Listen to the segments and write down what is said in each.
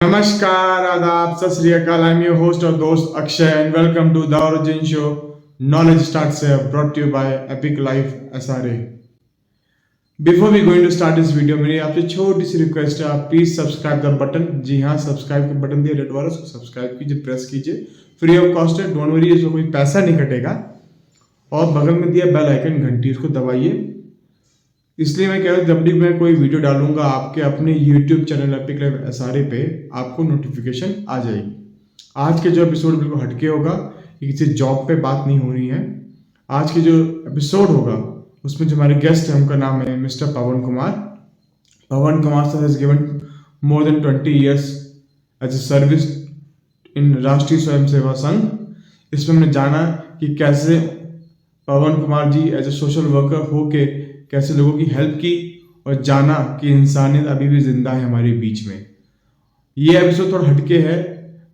नमस्कार, आदाब, सत श्री अकाल. I'm your host और दोस्त Akshay and welcome to The Origin Show. Knowledge starts here, brought to you by Epic Life SRA. Before we going to start this video, मेरी आपसे छोटी सी रिक्वेस्ट है, आप प्लीज सब्सक्राइब द बटन. जी हाँ, subscribe का button दिया रेड वाला, उसको सब्सक्राइब कीजिए, प्रेस कीजिए. फ्री ऑफ कॉस्ट है, डोंट वरी, इसमें कोई पैसा नहीं कटेगा. और बगल में दिया बेल आइकन घंटी, उसको दबाइए. इसलिए मैं कह रहा हूँ जब भी मैं कोई वीडियो डालूंगा आपके अपने YouTube channel epic life SRA पे आपको नोटिफिकेशन आ जाएगी. आज के जो एपिसोड बिल्कुल हटके होगा, ये किसी जॉब पे बात नहीं हो रही है. आज के जो एपिसोड होगा उसमें जो हमारे गेस्ट हैं उनका नाम है mister Pawan Kumar. Pawan Kumar sir has given more than 20 years as a service in Rashtriya Swayam Seva Sangh. इसमें हमने जाना कि कैसे Pawan Kumar ji as a social worker होके कैसे लोगों की हेल्प की, और जाना कि इंसानियत अभी भी जिंदा है हमारे बीच में. ये एपिसोड थोड़ा हटके है.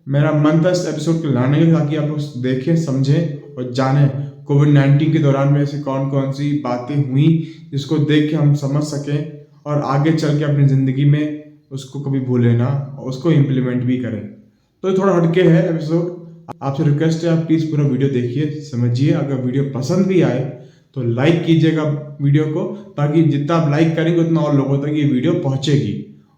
मेरा मन था इस एपिसोड को लाने का ताकि आप लोग देखें, समझें और जानें कोविड-19 के दौरान में ऐसी कौन कौन सी बातें हुई जिसको देख के हम समझ सकें और आगे चल के अपनी ज़िंदगी में उसको कभी भूलें ना और उसको इम्प्लीमेंट भी करें. तो ये थोड़ा हटके है एपिसोड. आपसे रिक्वेस्ट है, आप प्लीज़ पूरा वीडियो देखिए, समझिए. अगर वीडियो पसंद भी आए तो लाइक कीजिएगा वीडियो को, ताकि जितना आप लाइक करेंगे उतना और लोगों तक ये वीडियो पहुंचेगी,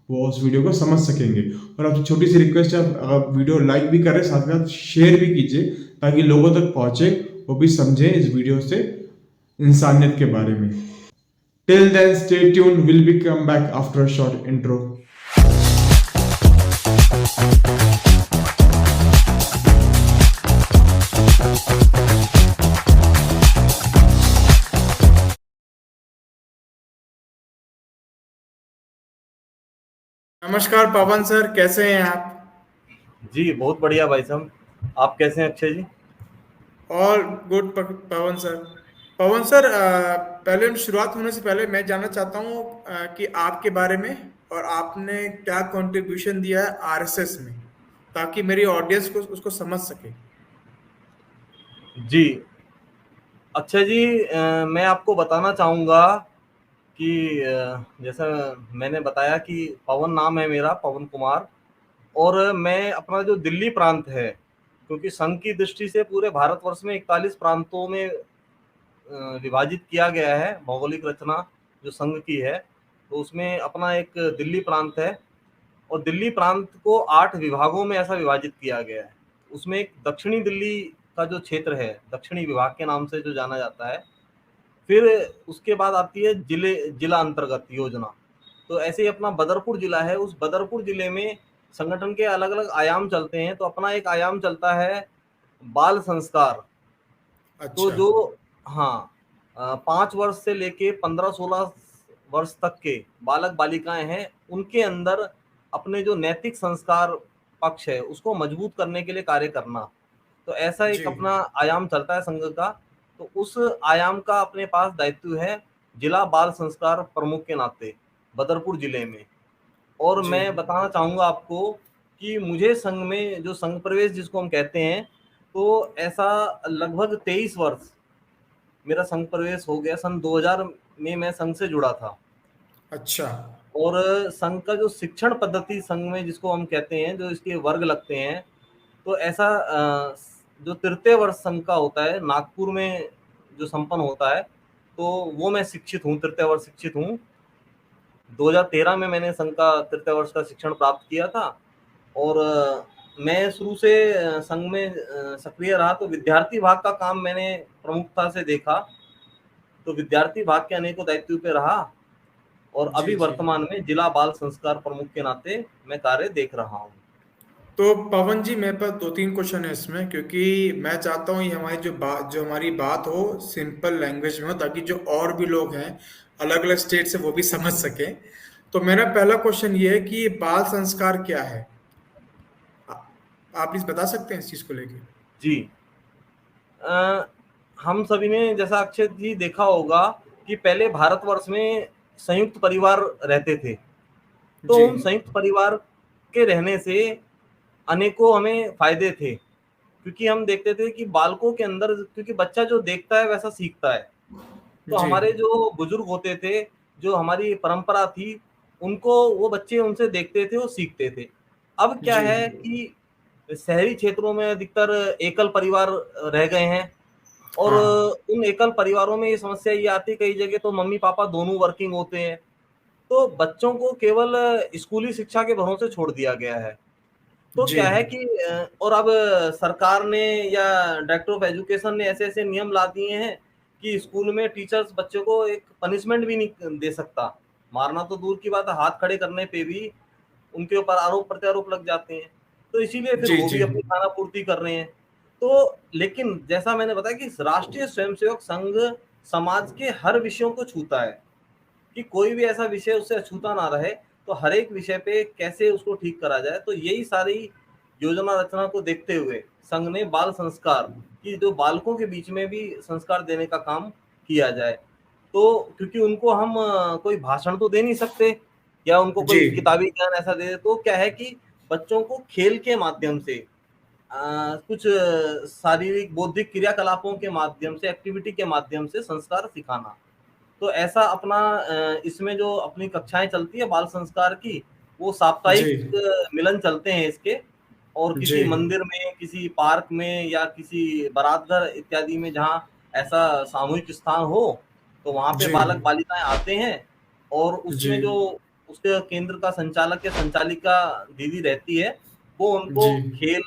वो उस वीडियो को समझ सकेंगे. और आपसे छोटी सी रिक्वेस्ट है, आप वीडियो लाइक भी करें, साथ साथ शेयर भी कीजिए ताकि लोगों तक पहुंचे, वो भी समझें इस वीडियो से इंसानियत के बारे में. Till then stay tuned, will be come back after a short intro. नमस्कार पवन सर, कैसे हैं आप? जी बहुत बढ़िया भाई साहब. आप कैसे हैं अक्षय जी? और गुड पवन सर. पवन सर, पहले हम शुरुआत होने से पहले मैं जानना चाहता हूँ कि आपके बारे में और आपने क्या कंट्रीब्यूशन दिया है आरएसएस में, ताकि मेरी ऑडियंस को उसको समझ सके. जी अक्षय जी, मैं आपको बताना चाहूँगा कि जैसा मैंने बताया कि पवन नाम है मेरा, पवन कुमार. और मैं अपना जो दिल्ली प्रांत है, क्योंकि संघ की दृष्टि से पूरे भारतवर्ष में 41 प्रांतों में विभाजित किया गया है भौगोलिक रचना जो संघ की है, तो उसमें अपना एक दिल्ली प्रांत है. और दिल्ली प्रांत को 8 विभागों में ऐसा विभाजित किया गया है. उसमें एक दक्षिणी दिल्ली का जो क्षेत्र है, दक्षिणी विभाग के नाम से जो जाना जाता है. फिर उसके बाद आती है जिला अंतर्गत योजना. तो ऐसे ही अपना बदरपुर जिला है, उस बदरपुर जिले में संगठन के अलग अलग आयाम चलते हैं. तो अपना एक आयाम चलता है बाल संस्कार. तो अच्छा. जो हाँ 5 वर्ष से लेके 15-16 वर्ष तक के बालक बालिकाएं हैं, उनके अंदर अपने जो नैतिक संस्कार पक्ष है उसको मजबूत करने के लिए कार्य करना. तो ऐसा एक जी. अपना आयाम चलता है संघ का. तो उस आयाम का अपने पास दायित्व है जिला बाल संस्कार प्रमुख के नाते बदरपुर जिले में. और जी. मैं बताना चाहूँगा आपको कि मुझे संघ में जो संघ प्रवेश जिसको हम कहते हैं, तो ऐसा लगभग 23 वर्ष मेरा संघ प्रवेश हो गया. सन 2000 में मैं संघ से जुड़ा था. अच्छा. और संघ का जो शिक्षण पद्धति संघ में जिसको हम कहते हैं, जो इसके वर्ग लगते हैं, तो ऐसा जो तृतीय वर्ष संघ का होता है नागपुर में जो संपन्न होता है, तो वो मैं शिक्षित हूँ, तृतीय वर्ष शिक्षित हूँ. 2013 में मैंने संघ का तृतीय वर्ष का शिक्षण प्राप्त किया था. और मैं शुरू से संघ में सक्रिय रहा. तो विद्यार्थी भाग का काम मैंने प्रमुखता से देखा. तो विद्यार्थी भाग के अनेकों दायित्व पे रहा. और जी. अभी जी. वर्तमान में जिला बाल संस्कार प्रमुख के नाते मैं कार्य देख रहा हूँ. तो पवन जी, मेरे पास दो तीन क्वेश्चन है इसमें, क्योंकि मैं चाहता हूँ ये जो हमारी बात हो सिंपल लैंग्वेज में हो, ताकि जो और भी लोग हैं अलग अलग स्टेट से वो भी समझ सके. तो मेरा पहला क्वेश्चन ये है कि बाल संस्कार क्या है? आ- आप प्लीज बता सकते हैं इस चीज को लेके? जी अ, हम सभी ने जैसा अक्षय जी देखा होगा कि पहले भारतवर्ष में संयुक्त परिवार रहते थे. तो जी. उन संयुक्त परिवार के रहने से अनेकों हमें फायदे थे, क्योंकि हम देखते थे कि बालकों के अंदर, क्योंकि बच्चा जो देखता है वैसा सीखता है. तो जी. हमारे जो बुजुर्ग होते थे, जो हमारी परंपरा थी, उनको वो बच्चे उनसे देखते थे, वो सीखते थे. अब क्या जी, है कि शहरी क्षेत्रों में अधिकतर एकल परिवार रह गए हैं और हाँ, उन एकल परिवारों में ये समस्या ये आती है, कई जगह तो मम्मी-पापा दोनों वर्किंग होते हैं, तो बच्चों को केवल स्कूली शिक्षा के भरोसे छोड़ दिया गया है। तो जी, क्या है कि और अब सरकार ने या डायरेक्टर ऑफ एजुकेशन ने ऐसे-ऐसे नियम ला दिए हैं कि स्कूल में टीचर्स बच्चों को एक पनिशमेंट भी नहीं दे सकता। मारना तो दूर की बात है, हाथ खड़े करने पे भी उनके ऊपर आरोप-प्रत्यारोप लग जाते हैं। तो इसीलिए फिर जी, वो जी, भी अपनी खाना-पूर्ति कर रहे हैं। तो लेकिन जैसा मैंने बताया कि राष्ट्रीय स्वयंसेवक संघ समाज के हर विषयों को छूता है। कि कोई भी ऐसा विषय उससे अछूता ना रहे, तो हर एक विषय पे कैसे उसको ठीक करा जाए, तो यही सारी योजना रचना को देखते हुए संघ ने बाल संस्कार कि जो बालकों के बीच में भी संस्कार देने का काम किया जाए। तो क्योंकि उनको हम कोई भाषण तो दे नहीं सकते या उनको जी, कोई किताबी ज्ञान ऐसा दे, तो क्या है कि बच्चों को खेल के माध्यम से कुछ शारीरिक बौद्धिक क्रियाकलापों के माध्यम से, एक्टिविटी के माध्यम से संस्कार सिखाना। तो ऐसा अपना इसमें जो अपनी कक्षाएँ चलती है बाल संस्कार की, वो जी, साप्ताहिक मिलन चलते हैं इसके और जी, किसी मंदिर में, किसी पार्क में या किसी बारात घर इत्यादि में जहाँ ऐसा सामूहिक स्थान हो, तो वहाँ पे जी, बालक-बालिकाएँ आते हैं और जी, उसमें जो उसके केंद्र का संचालक या संचालिका दीदी रहती है, वो उनको जी, खेल,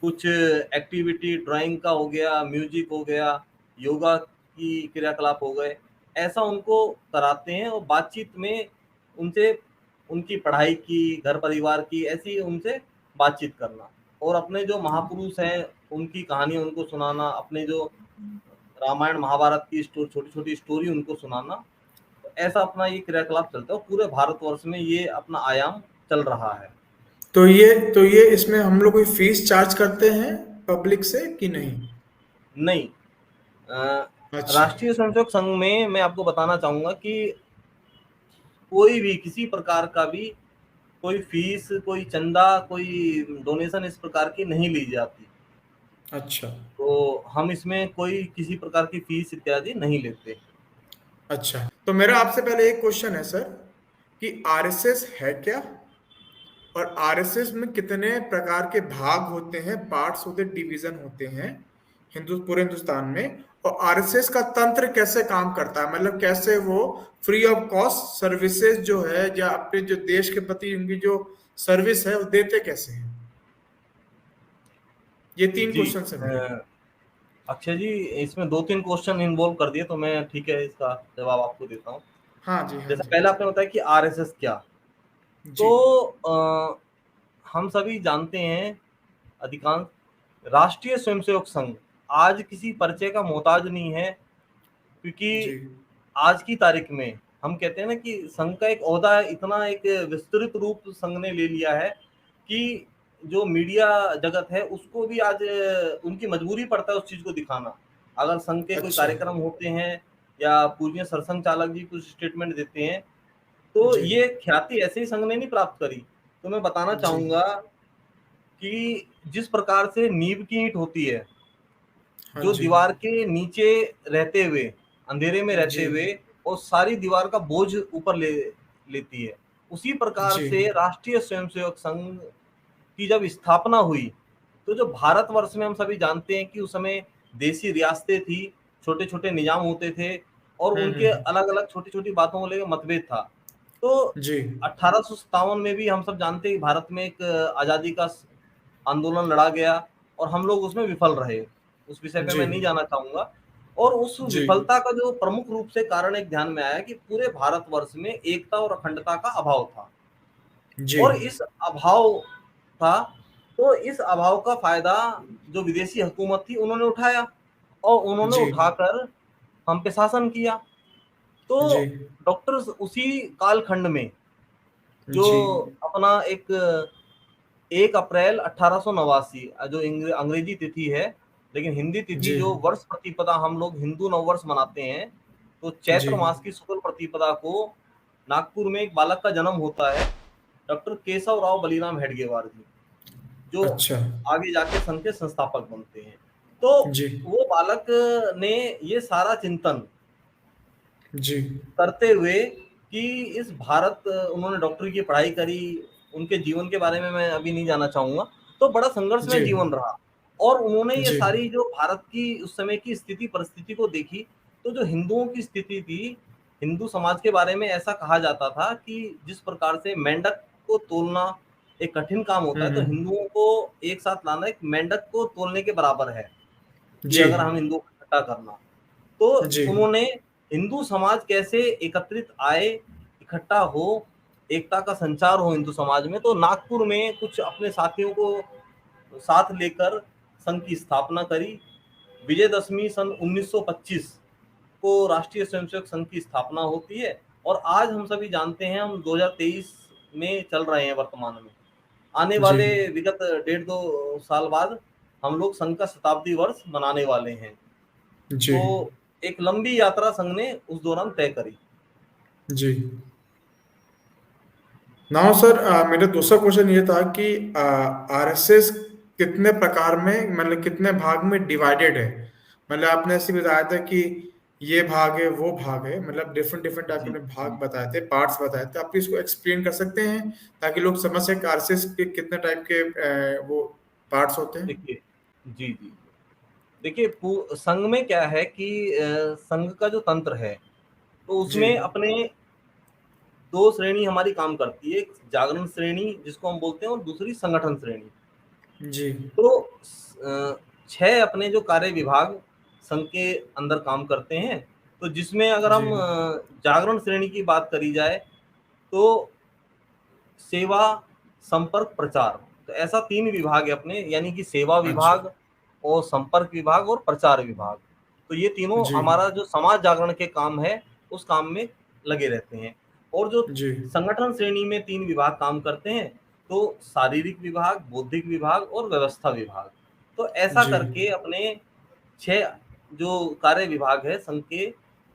कुछ एक्टिविटी ड्राइंग का हो गया, म्यूज़िक हो गया, योगा की क्रियाकलाप हो गए, ऐसा उनको कराते हैं और बातचीत में उनसे उनकी पढ़ाई की, घर परिवार की, ऐसी उनसे बातचीत करना और अपने जो महापुरुष हैं, उनकी कहानी उनको सुनाना, अपने जो रामायण, महाभारत की छोटी-छोटी स्टोरी उनको सुनाना, तो ऐसा अपना ये क्रियाकलाप चलता है और पूरे भारतवर्ष में ये अपना आयाम चल रहा है। तो ये इसमें हम लोग कोई फीस चार्ज करते हैं पब्लिक से कि नहीं? नहीं अ, अच्छा, राष्ट्रीय स्वयंसेवक संघ में मैं आपको बताना चाहूँगा कि कोई भी किसी प्रकार का भी कोई फीस, कोई चंदा, कोई डोनेशन इस प्रकार की नहीं ली जाती। अच्छा, तो हम इसमें कोई किसी प्रकार की फीस इत्यादि नहीं लेते। अच्छा। तो मेरा आपसे पहले एक क्वेश्चन है सर कि आरएसएस है क्या? और आरएसएस में कितने प्रकार के भाग होते हैं, पार्ट्स होते हैं, डिवीजन होते हैं पूरे हिंदुस्तान में? और आरएसएस का तंत्र कैसे काम करता है, मतलब कैसे वो फ्री ऑफ कॉस्ट सर्विसेज जो है या अपने जो देश के प्रति उनकी जो सर्विस है वो देते कैसे हैं? ये तीन जी क्वेश्चन है मेरे। अक्षय जी, इसमें 2-3 क्वेश्चन इन्वॉल्व कर दिए तो मैं ठीक है इसका जवाब आपको देता हूँ। हाँ जी, हाँ जैसे जी, पहले आपने बताया कि आरएसएस क्या? जी, तो हम सभी जानते हैं अधिकांश राष्ट्रीय स्वयंसेवक संघ आज किसी परिचय का मोहताज नहीं है जी, क्योंकि आज की तारीख में हम कहते हैं ना कि संघ का एक ओहदा इतना एक विस्तृत रूप संघ ने ले लिया है कि जो मीडिया जगत है उसको भी आज उनकी मजबूरी पड़ता है उस चीज को दिखाना। अगर संघ के कोई अच्छा, कार्यक्रम होते हैं या पूज्य सरसंघ चालक जी कुछ स्टेटमेंट देते हैं, तो जी, ये ख्याति ऐसे ही संघ ने नहीं प्राप्त करी। तो मैं बताना जी, चाहूँगा कि जिस प्रकार से नींव की ईंट होती है, हाँ जो जी, दीवार के नीचे रहते हुए, अंधेरे में रहते जी, हुए और सारी दीवार का बोझ ऊपर ले लेती है। उसी प्रकार जी, से राष्ट्रीय स्वयंसेवक संघ की जब स्थापना हुई, तो जो भारतवर्ष में हम सभी जानते हैं कि उस समय देशी रियासतें थी, छोटे-छोटे निज़ाम होते थे और उनके हम्म, अलग-अलग छोटी-छोटी बातों को लेके मतभेद था। तो जी, 1857 में भी हम सब जानते हैं कि भारत में एक आज़ादी का आंदोलन लड़ा गया और हम लोग उसमें विफल रहे। उस विषय पे जी, मैं नहीं जाना चाहूँगा और उस जी, विफलता का जो प्रमुख रूप से कारण एक ध्यान में आया कि पूरे भारतवर्ष में एकता और अखंडता का अभाव था जी, और इस अभाव था, तो इस अभाव का फ़ायदा जो विदेशी हुकूमत थी उन्होंने उठाया और उन्होंने जी, उठाकर हम पे शासन किया। तो जी, डॉक्टर्स उसी कालखंड में जो जी, अपना एक 1 अप्रैल 1889 जो अंग्रेजी तिथि है, लेकिन हिंदी तिथि जी, जो वर्ष प्रतिपदा हम लोग हिंदू नववर्ष मनाते हैं, तो जी, चैत्र मास की शुक्ल प्रतिपदा को नागपुर में एक बालक का जन्म होता है, डॉक्टर केशव राव बलीराम हेडगेवार जी, जो अच्छा, आगे जाके संघ के संस्थापक बनते हैं। तो जी, वो बालक ने ये सारा चिंतन जी, करते हुए कि इस भारत उन्होंने डॉक्टरी की पढ़ाई करी, उनके जीवन के बारे में मैं अभी नहीं जानना चाहूँगा। तो बड़ा संघर्षमय जी जीवन रहा और उन्होंने ये जी सारी जो भारत की उस समय की स्थिति परिस्थिति को देखी, तो जो हिंदुओं की स्थिति थी, हिंदू समाज के बारे में ऐसा कहा जाता था कि जिस प्रकार से मेंढक को तोलना एक कठिन काम होता है, तो हम्म। हिंदुओं को एक साथ लाना एक मेंढक को तोलने के बराबर है, कि जी अगर हम हिंदुओं को इकट्ठा करना। तो जी उन्होंने हिंदू समाज कैसे एकत्रित आए, इकट्ठा हो, एकता का संचार हो हिंदू समाज में, तो नागपुर में कुछ अपने साथियों को साथ लेकर संघ की स्थापना करी। विजयदशमी सन 1925 को राष्ट्रीय स्वयंसेवक संघ की स्थापना होती है और आज हम सभी जानते हैं, हम 2023 में चल रहे हैं वर्तमान में। आने जी वाले विगत 1.5-2 साल बाद हम लोग संघ का शताब्दी वर्ष मनाने वाले हैं। जी तो एक लंबी यात्रा संघ ने उस दौरान तय करी। जी। नाउ सर, मेरा दूसरा क्वेश्चन ये था कि आरएसएस कितने प्रकार में, मतलब कितने भाग में डिवाइडेड है? मतलब आपने ऐसे बताया था कि ये भाग है, वो भाग है, मतलब डिफरेंट डिफरेंट टाइप जी के भाग जी। बताए थे, पार्ट्स बताए थे। आप इसको एक्सप्लेन कर सकते हैं ताकि लोग समझ सकें आरएसएस के कितने टाइप के वो पार्ट्स होते हैं? देखिए, जी जी, देखिए संघ में क्या है कि संघ का जो तंत्र है, तो जी उसमें अपने दो श्रेणी हमारी काम करती है, एक जागरण श्रेणी जिसको हम बोलते हैं और दूसरी संगठन श्रेणी। जी तो 6 अपने जो कार्य विभाग संघ के अंदर काम करते हैं, तो जिसमें अगर जी। हम जागरण श्रेणी की बात करी जाए, तो सेवा, संपर्क, प्रचार, तो ऐसा 3 विभाग है अपने, यानी कि सेवा अच्छा। विभाग और संपर्क विभाग और प्रचार विभाग। तो ये तीनों जी हमारा जो समाज जागरण के काम है, उस काम में लगे रहते हैं। और जो जी संगठन श्रेणी में 3 विभाग काम करते हैं, तो शारीरिक विभाग, बौद्धिक विभाग और व्यवस्था विभाग। तो ऐसा जी करके अपने 6 जो कार्य विभाग है संघ के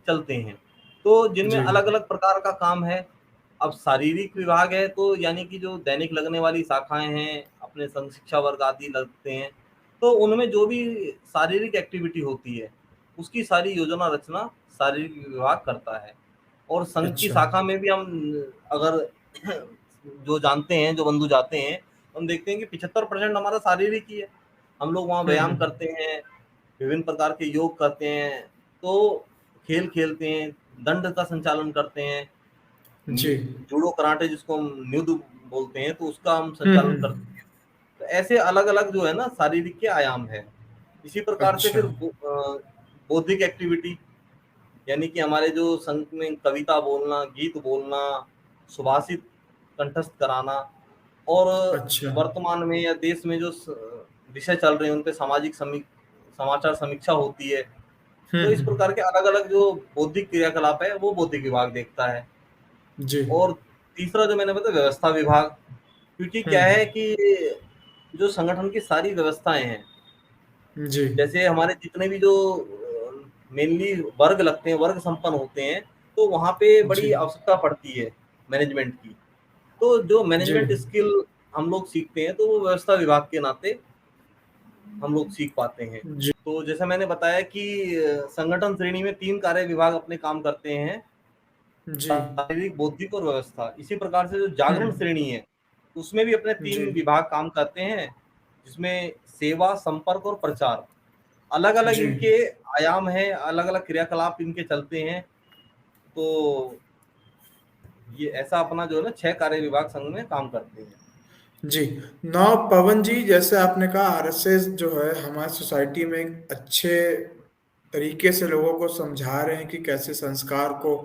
चलते हैं। तो जिनमें जी अलग-अलग प्रकार का काम है। अब शारीरिक विभाग है, तो यानी कि जो दैनिक लगने वाली शाखाएँ हैं, अपने संघ शिक्षा वर्ग आदि लगते हैं, तो उनमें जो भी शारीरिक एक्टिविटी होती है, उसकी सारी योजना रचना शारीरिक विभाग करता है। और संघ की अच्छा। शाखा में भी हम अगर जो जानते हैं, जो बंधु जाते हैं, हम देखते हैं कि 75% हमारा शारीरिक ही है। हम लोग वहाँ व्यायाम हम्म। करते हैं, विभिन्न प्रकार के योग करते हैं, तो खेल खेलते हैं, दंड का संचालन करते हैं, जी। जूडो कराटे जिसको हम न्युद्ध बोलते हैं, तो उसका हम संचालन करते हैं। तो ऐसे अलग-अलग जो है ना शारीरिक के आयाम है। इसी प्रकार से अच्छा। फिर बौद्धिक एक्टिविटी, यानी कि हमारे जो संघ में कविता बोलना, गीत बोलना, सुभाषित कंठस्थ कराना और अच्छा। वर्तमान में या देश में जो विषय चल रहे हैं, उन पे सामाजिक समाचार समीक्षा होती है। तो इस हम्म। प्रकार के अलग-अलग जो बौद्धिक क्रियाकलाप है, वो बौद्धिक विभाग देखता है। जी। और तीसरा जो मैंने बताया व्यवस्था विभाग, क्योंकि क्या है हम्म। कि जो संगठन की सारी व्यवस्थाएँ हैं, जी जैसे हमारे जितने भी जो मेनली वर्ग लगते हैं, वर्ग संपन्न होते हैं, तो वहाँ पे जी बड़ी आवश्यकता पड़ती है मैनेजमेंट की। तो जो जी मैनेजमेंट स्किल हम लोग सीखते हैं, तो वो व्यवस्था विभाग के नाते हम लोग सीख पाते हैं। जी तो जैसा मैंने बताया कि संगठन श्रेणी में 3 कार्य विभाग अपने काम करते हैं, जी। शारीरिक, बौद्धिक और व्यवस्था। इसी प्रकार से जो जागरण हम्म। श्रेणी है, उसमें भी अपने जी 3 विभाग काम करते हैं, जिसमें सेवा, संपर्क और प्रचार। अलग-अलग जी इनके आयाम हैं, अलग-अलग क्रियाकलाप इनके चलते हैं। तो ये ऐसा अपना जो है ना 6 कार्य विभाग संघ में काम करते हैं। जी। नौ पवन जी, जैसे आपने कहा आरएसएस जो है हमारी सोसाइटी में एक अच्छे तरीके से लोगों को समझा रहे हैं कि कैसे संस्कार को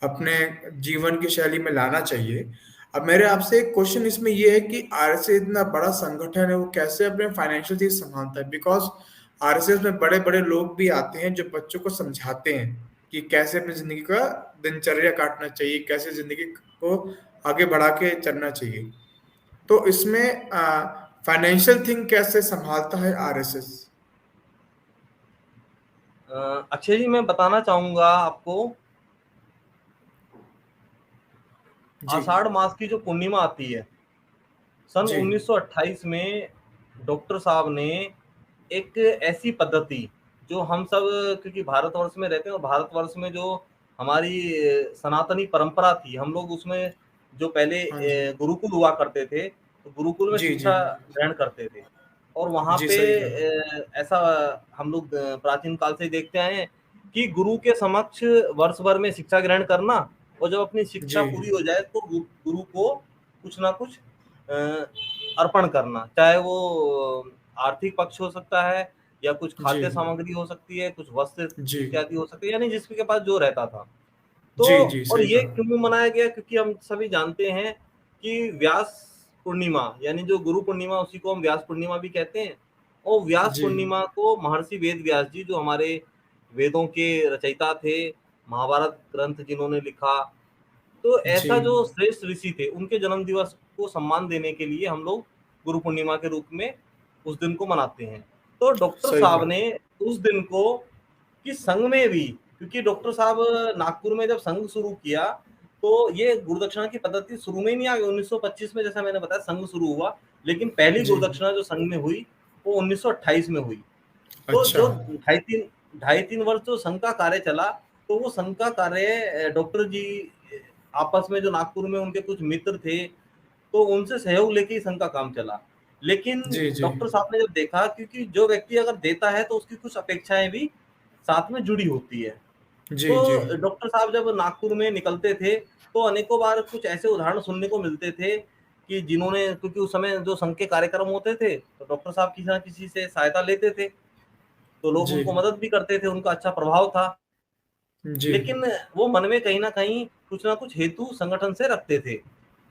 अपने जीवन की शैली में लाना चाहिए। अब मेरे आपसे एक क्वेश्चन इसमें ये है कि आरएसएस इतना बड़ा संगठन है, वो कैसे अपने फाइनेंशियल चीज संभालता है? बिकॉज आरएसएस में बड़े बड़े लोग भी आते हैं जो बच्चों को समझाते हैं कि कैसे अपनी जिंदगी का दिनचर्या काटना चाहिए, कैसे जिंदगी को आगे बढ़ा के चलना चाहिए। तो इसमें फाइनेंशियल थिंग कैसे संभालता है आरएसएस? अक्षय जी, मैं बताना चाहूँगा आपको, जी आषाढ़ मास की जो पूर्णिमा आती है, सन जी 1928 में डॉक्टर साहब ने एक ऐसी पद्धति, जो हम सब क्योंकि भारतवर्ष में रहते हैं और भारतवर्ष में जो हमारी सनातनी परंपरा थी, हम लोग उसमें जो पहले हाँ जी। गुरुकुल हुआ करते थे, तो गुरुकुल में जी, जी। शिक्षा ग्रहण करते थे। और वहाँ जी, पे सही कहा। ऐसा हम लोग प्राचीन काल से ही देखते आए हैं कि गुरु के समक्ष वर्ष भर में शिक्षा ग्रहण करना, और जब अपनी शिक्षा जी। पूरी हो जाए तो गुरु को कुछ ना कुछ अर्पण करना, चाहे वो आर्थिक पक्ष हो सकता है, या कुछ जी। खाद्य सामग्री हो सकती है, कुछ वस्त्र जी। इत्यादि हो सकती है, यानी जिसके पास जो रहता था। तो जी, जी, और सही ये कहा। क्यों मनाया गया, क्योंकि हम सभी जानते हैं कि व्यास पूर्णिमा, यानी जो गुरु पूर्णिमा, उसी को हम व्यास पूर्णिमा भी कहते हैं। और व्यास जी। पूर्णिमा को महर्षि वेद व्यास जी, जो हमारे वेदों के रचयिता थे, महाभारत ग्रंथ जिन्होंने लिखा, तो जी। ऐसा जो श्रेष्ठ ऋषि थे, उनके जन्म दिवस को सम्मान देने के लिए हम लोग गुरु पूर्णिमा के रूप में उस दिन को मनाते हैं। तो डॉक्टर सही साहब कहा। ने उस दिन को, कि संघ में भी, क्योंकि डॉक्टर साहब नागपुर में जब संघ शुरू किया, तो ये गुरुदक्षिणा की पद्धति शुरू में ही नहीं आ गई। 1925 में जैसा मैंने बताया संघ शुरू हुआ, लेकिन पहली जी। गुरुदक्षिणा जो संघ में हुई वो 1928 में हुई। तो अच्छा। जो ढाई तीन वर्ष जो संघ का कार्य चला, तो वो संघ का कार्य डॉक्टर जी आपस में, जो नागपुर में उनके कुछ मित्र थे, तो उनसे सहयोग लेके ही संघ का काम चला। लेकिन जी, जी। डॉक्टर साहब ने जब देखा, क्योंकि जो व्यक्ति अगर देता है तो उसकी कुछ अपेक्षाएं भी साथ में जुड़ी होती है। जी, जी। तो डॉक्टर साहब जब नागपुर में निकलते थे, तो अनेकों बार कुछ ऐसे उदाहरण सुनने को मिलते थे कि जिन्होंने, क्योंकि उस समय जो संघ के कार्यक्रम होते थे, तो डॉक्टर साहब किसी ना किसी से सहायता लेते थे, तो लोग जी। उनको मदद भी करते थे, उनका अच्छा प्रभाव था। जी। लेकिन वो मन में कहीं न कहीं कुछ ना कुछ हेतु संगठन से रखते थे।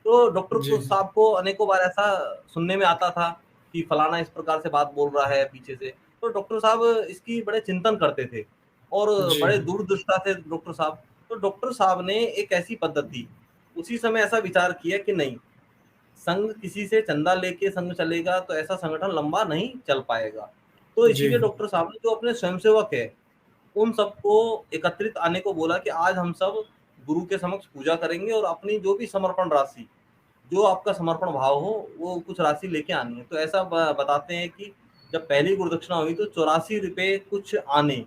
तो डॉक्टर जी। को साहब को अनेकों बार ऐसा सुनने में आता था कि फलाना इस प्रकार से बात बोल रहा है पीछे से। तो डॉक्टर साहब इसकी बड़े चिंतन करते थे, और जी। बड़े दूरदृष्टा थे डॉक्टर साहब। तो डॉक्टर साहब ने एक ऐसी पद्धति, उसी समय ऐसा विचार किया कि नहीं, संघ किसी से चंदा लेके संघ चलेगा तो ऐसा संगठन लंबा नहीं चल पाएगा। तो जी। इसीलिए डॉक्टर साहब ने जो अपने स्वयंसेवक है, उन सबको एकत्रित आने को बोला कि आज हम सब गुरु के समक्ष पूजा करेंगे, और अपनी जो भी समर्पण राशि, जो आपका समर्पण भाव हो, वो कुछ राशि लेके आनी है। तो ऐसा बताते हैं कि जब पहली गुरुदक्षिणा हुई तो 84 रुपये कुछ आने,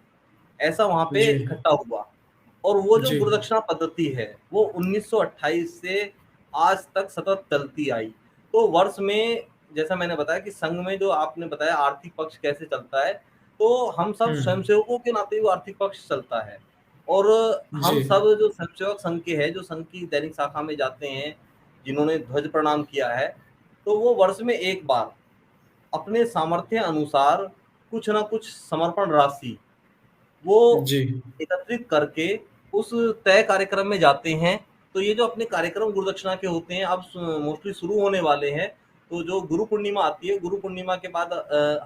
ऐसा वहां पे जी। इकट्ठा हुआ। और वो जो जी। गुरुदक्षिणा पद्धति है, वो 1928 से आज तक सतत चलती आई। तो वर्ष में, जैसा मैंने बताया कि संघ में जो आपने बताया आर्थिक पक्ष कैसे चलता है, तो हम सब हुँ। स्वयंसेवकों के नाते वो आर्थिक पक्ष चलता है। और जी। हम सब जो स्वयंसेवक संघ के हैं, जो संघ की दैनिक शाखा में जाते हैं, जिन्होंने ध्वज प्रणाम किया है, तो वो वर्ष में एक बार अपने सामर्थ्य अनुसार कुछ ना कुछ समर्पण राशि वो जी। एकत्रित करके उस तय कार्यक्रम में जाते हैं। तो ये जो अपने कार्यक्रम गुरुदक्षिणा के होते हैं, अब मोस्टली शुरू होने वाले हैं। तो जो गुरु पूर्णिमा आती है, गुरु पूर्णिमा के बाद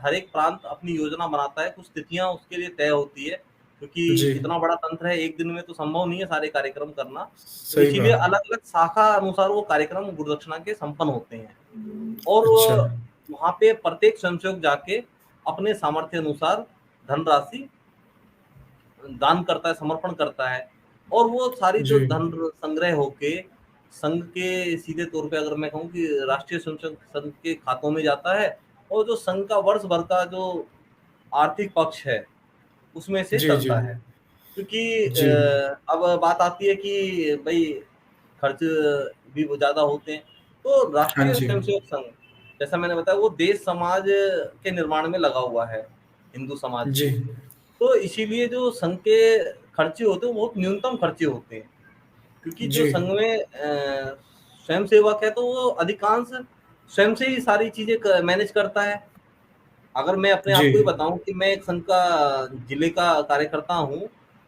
हर एक प्रांत अपनी योजना बनाता है, कुछ तिथियां उसके लिए तय होती है, क्योंकि जी। इतना बड़ा तंत्र है, एक दिन में तो संभव नहीं है सारे कार्यक्रम करना। तो सही इसीलिए कहा। अलग अलग शाखा अनुसार वो कार्यक्रम गुरुदक्षिणा के संपन्न होते हैं। और अच्छा। वहाँ पे प्रत्येक स्वयंसेवक जाके अपने सामर्थ्य अनुसार धनराशि दान करता है, समर्पण करता है। और वो सारी जी। जो धन संग्रह होके संघ के, सीधे तौर पे अगर मैं कहूँ कि राष्ट्रीय स्वयंसेवक संघ के खातों में जाता है, और जो संघ का वर्ष भर का जो आर्थिक पक्ष है, उसमें से जी, जी। चलता है। क्योंकि जी। अब बात आती है कि भई खर्च भी वो ज़्यादा होते हैं। तो हाँ राष्ट्रीय जी। स्वयंसेवक संघ, जैसा मैंने बताया, वो देश समाज के निर्माण में लगा हुआ है, हिंदू समाज जी। के। तो इसीलिए जो संघ के खर्चे होते हैं, वो बहुत न्यूनतम खर्चे होते हैं। क्योंकि जो जी। संघ में स्वयंसेवक है, तो वो अधिकांश स्वयं से ही सारी चीज़ें क मैनेज करता है। अगर मैं अपने जी। आप को ही बताऊँ कि मैं एक संघ का जिले का कार्यकर्ता हूँ,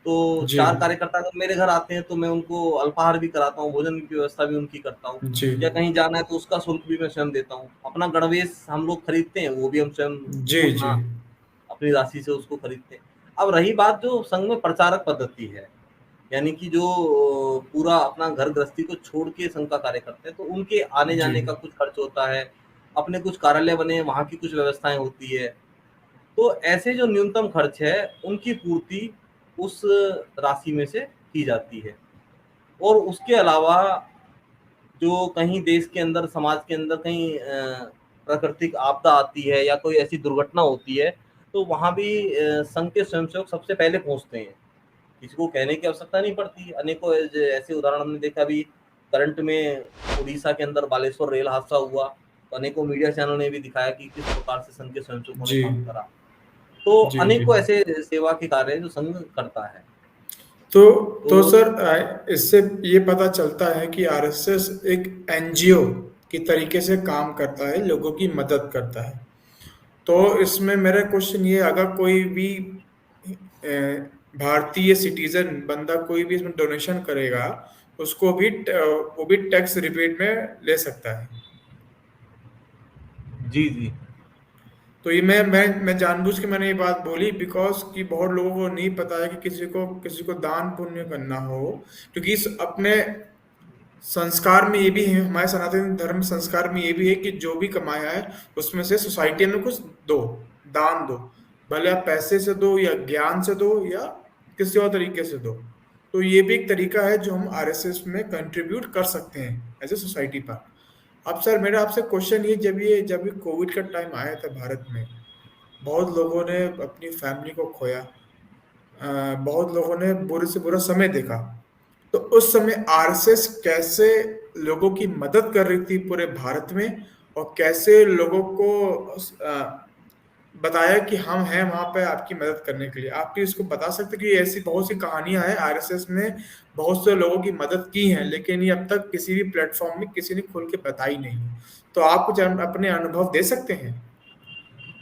तो जी। 4 कार्यकर्ता अगर मेरे घर आते हैं, तो मैं उनको अल्पाहार भी कराता हूँ, भोजन की व्यवस्था भी उनकी करता हूँ। जी। या कहीं जाना है तो उसका शुल्क भी मैं स्वयं देता हूँ। अपना गणवेश हम लोग खरीदते हैं, वो भी हम स्वयं जी, जी। अपना अपनी राशि से उसको खरीदते हैं। अब रही बात जो संघ में प्रचारक पद्धति है, यानी कि जो पूरा अपना घर गृहस्थी को छोड़ के संघ का कार्य करते हैं, तो उनके जी। आने-जाने का कुछ खर्च होता है, अपने कुछ कार्यालय बने हैं, वहाँ की कुछ व्यवस्थाएँ होती है। तो ऐसे जो न्यूनतम खर्च है, उनकी पूर्ति उस राशि में से की जाती है। और उसके अलावा जो कहीं देश के अंदर, समाज के अंदर कहीं प्राकृतिक आपदा आती है या कोई ऐसी दुर्घटना होती है, तो वहाँ भी संघ के स्वयंसेवक सबसे पहले पहुँचते हैं। किसी को कहने की आवश्यकता नहीं पड़ती। अनेकों ऐसे उदाहरण हमने देखा भी, करंट में उड़ीसा के अंदर बालेश्वर रेल हादसा हुआ, तो अनेकों मीडिया चैनल ने भी दिखाया कि किस प्रकार से संघ के स्वयंसेवकों ने जी काम करा। तो जी जी। अनेकों ऐसे सेवा के कार्य हैं जो संघ करता है। तो तो तो सर इससे ये पता चलता है कि आरएसएस एक एनजीओ की तरीके से काम करता है, लोगों की मदद करता है। तो इसमें मेरा क्वेश्चन ये, अगर कोई भी भारतीय सिटीजन बंदा कोई भी इसमें डोनेशन करेगा, उसको भी वो भी टैक्स रिबेट में ले सकता है। जी, जी। तो ये मैं जानबूझ के मैंने ये बात बोली, बिकॉज कि बहुत लोगों को नहीं पता है कि किसी को दान पुण्य करना हो, क्योंकि इस अपने संस्कार में ये भी है, हमारे सनातन धर्म संस्कार में ये भी है कि जो भी कमाया है उसमें से सोसाइटी में कुछ दो, दान दो। भले आप पैसे से दो या ज्ञान से दो या किसी और तरीके से दो। तो ये भी एक तरीका है जो हम आरएसएस में कंट्रीब्यूट कर सकते हैं एज ए सोसाइटी पर। अब सर मेरा आपसे क्वेश्चन ये, जब ये कोविड का टाइम आया था भारत में, बहुत लोगों ने अपनी फैमिली को खोया, बहुत लोगों ने बुरे से बुरा समय देखा। तो उस समय आरएसएस कैसे लोगों की मदद कर रही थी पूरे भारत में, और कैसे लोगों को बताया कि हम हैं वहां पे आपकी मदद करने के लिए? आप भी इसको बता सकते हैं कि ऐसी बहुत सी कहानियां हैं, आरएसएस ने बहुत से लोगों की मदद की है, लेकिन ये अब तक किसी भी प्लेटफॉर्म में किसी ने खुल के बताई नहीं। तो आप कुछ अपने अनुभव दे सकते हैं?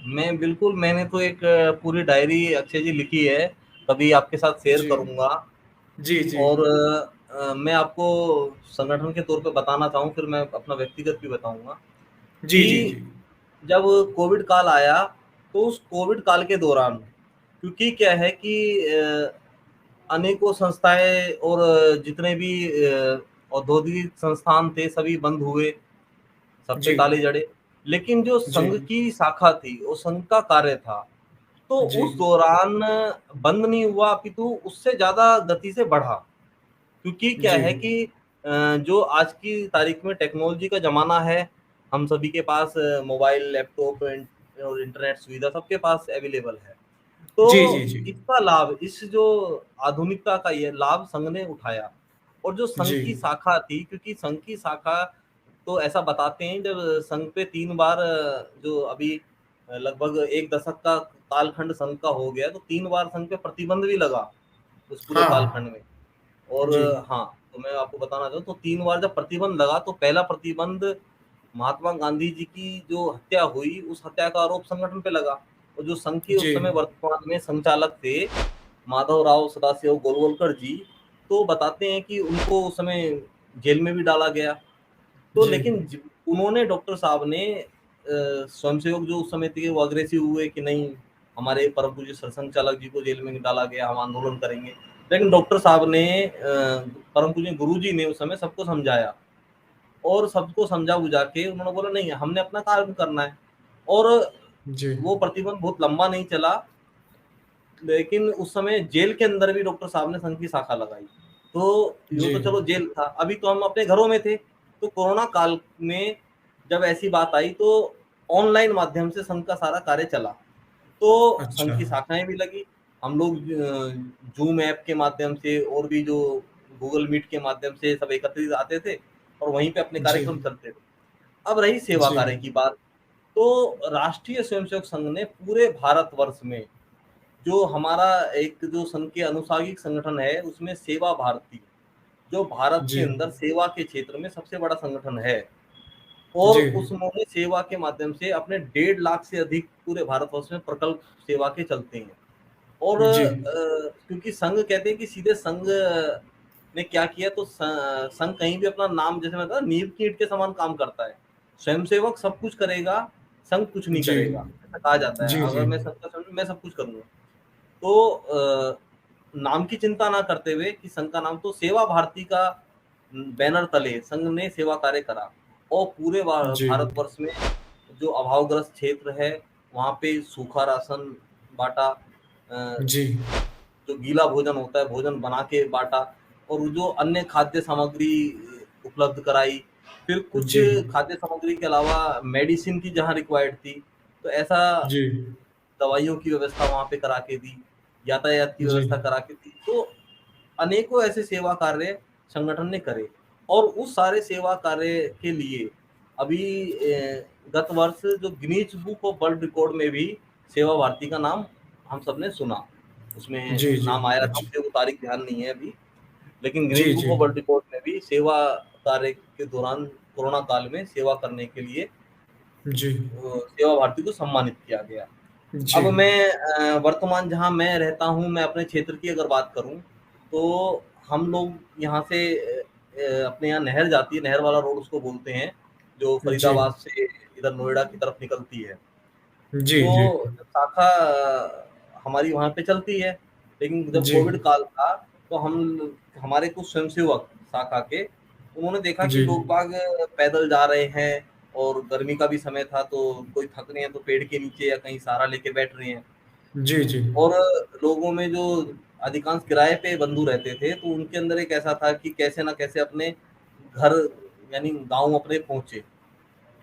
मैंने तो एक पूरी डायरी अक्षय जी लिखी है, कभी आपके साथ शेयर जी करूँगा। जी जी और मैं आपको संगठन के तौर पे बताना चाहूँ, फिर मैं अपना व्यक्तिगत भी बताऊँगा जी जी कि जी जब कोविड काल आया, तो उस कोविड काल के दौरान क्योंकि क्या है कि अनेकों संस्थाएँ और जितने भी औद्योगिक संस्थान थे, सभी बंद हुए, सब पे जी ताले जड़े। लेकिन जो जी संघ की शाखा थी, वो संघ का कार्य था, तो जी उस दौरान बंद नहीं हुआ, अपितु उससे ज़्यादा गति से बढ़ा। क्योंकि क्या जी है कि जो आज की तारीख में टेक्नोलॉजी का ज़माना है, हम सभी के पास मोबाइल, लैपटॉप और इंटरनेट सुविधा सबके पास अवेलेबल है। जी जी तो जी इसका लाभ, इस जो आधुनिकता का ये लाभ संघ ने उठाया। और जो संघ जी की शाखा थी, क्योंकि संघ की शाखा तो ऐसा बताते हैं, जब संघ पे 3 बार जो अभी लगभग 1 दशक का कालखंड संघ का हो गया, तो 3 बार संघ पे प्रतिबंध भी लगा, उस पूरे हाँ कालखंड में। और जी हाँ, तो मैं आपको बताना चाहूँ, तो 3 बार जब प्रतिबंध लगा, तो पहला प्रतिबंध महात्मा गांधी जी की जो हत्या हुई, उस हत्या का आरोप संगठन पे लगा। और जो संघ के जी उस समय वर्तमान में संचालक थे, माधवराव सदाशिव गोलवलकर जी, तो बताते हैं कि उनको उस समय जेल में भी डाला गया। तो जी लेकिन उन्होंने, डॉक्टर साहब ने स्वयंसेवक जो उस समय थे वो अग्रेसिव हुए कि नहीं, हमारे परम पूज्य सरसंघ चालक जी को जेल में डाला गया, हम आंदोलन करेंगे। लेकिन डॉक्टर साहब ने, परम पूज्य गुरु जी ने उस समय सबको समझाया, और सबको समझा बुझा के उन्होंने बोला नहीं, हमने अपना कार्य करना है। और जी वो प्रतिबंध बहुत लंबा नहीं चला, लेकिन उस समय जेल के अंदर भी डॉक्टर साहब ने संघ की शाखा लगाई। तो यूँ जी तो चलो जेल था, अभी तो हम अपने घरों में थे। तो कोरोना काल में जब ऐसी बात आई, तो ऑनलाइन माध्यम से संघ का सारा कार्य चला। तो संघ अच्छा की शाखाएँ भी लगी। हम लोग ज़ूम ऐप के माध्यम से और भी जो गूगल मीट के माध्यम से सब एकत्रित आते थे और वहीं पे अपने जी कार्यक्रम चलते थे। अब रही सेवा जी कार्य की बात, तो राष्ट्रीय स्वयंसेवक संघ ने पूरे भारतवर्ष में, जो हमारा एक जो संघ के अनुषांगिक संगठन है, उसमें सेवा भारती, जो भारत के जी अंदर सेवा के क्षेत्र में सबसे बड़ा संगठन है। और जी उन्होंने सेवा के माध्यम से अपने 1.5 लाख से अधिक पूरे भारतवर्ष में प्रकल्प सेवा के चलते हैं। और जी क्योंकि संघ कहते हैं कि सीधे संघ ने क्या किया, तो संघ कहीं भी अपना नाम, जैसे मैं बताया, नींव की ईंट के समान काम करता है। स्वयंसेवक सब कुछ करेगा, संघ कुछ नहीं जी करेगा, ऐसा कहा जाता है। जी जी अगर मैं संघ का स्वयं, मैं सब कुछ करूँगा। तो नाम की चिंता ना करते हुए कि संघ का नाम, तो सेवा भारती का बैनर तले संघ ने सेवा कार्य करा। और पूरे जी भारतवर्ष में जो अभावग्रस्त क्षेत्र है, वहाँ पे सूखा राशन बाँटा, जी जो गीला भोजन होता है, भोजन बना के बाँटा, और जो अन्य खाद्य सामग्री उपलब्ध कराई। फिर कुछ जी खाद्य सामग्री के अलावा मेडिसिन की जहाँ रिक्वायर्ड थी, तो ऐसा जी दवाइयों की व्यवस्था वहाँ पे करा के दी, यातायात की जी व्यवस्था करा के दी। तो अनेकों ऐसे सेवा कार्य संगठन ने करे। और उस सारे सेवा कार्य के लिए अभी गत वर्ष जो Guinness book of world record में भी सेवा भारती का नाम हम सबने सुना, उसमें जी, जी। नाम आया था, अच्छा। मुझे वो तारीख ध्यान नहीं है अभी, लेकिन गिनीज जी, बुक जी। ऑफ वर्ल्ड रिकॉर्ड में भी सेवा कार्य के दौरान कोरोना काल में सेवा करने के लिए जी। सेवा भारती को सम्मानित किया गया। जी। अब मैं वर्तमान जहाँ मैं रहता हूँ, मैं अपने क्षेत्र की अगर बात करूँ, तो हम लोग यहाँ से अपने यहाँ नहर जाती है, नहर वाला रोड उसको बोलते हैं, जो जी। फरीदाबाद से इधर नोएडा की तरफ निकलती है। जी, जी। तो शाखा हमारी वहाँ पे चलती है, लेकिन जब जी। कोविड काल था, तो हमारे कुछ स्वयंसेवक शाखा के, उन्होंने देखा कि जी। लोग बाग पैदल जा रहे हैं और गर्मी का भी समय था, तो कोई थक रहे हैं तो पेड़ के नीचे या कहीं सहारा लेके बैठ रहे हैं। जी, जी। और लोगों में जो अधिकांश किराए पे बंधु रहते थे, तो उनके अंदर एक ऐसा था कि कैसे ना कैसे अपने घर यानी गाँव अपने पहुँचे।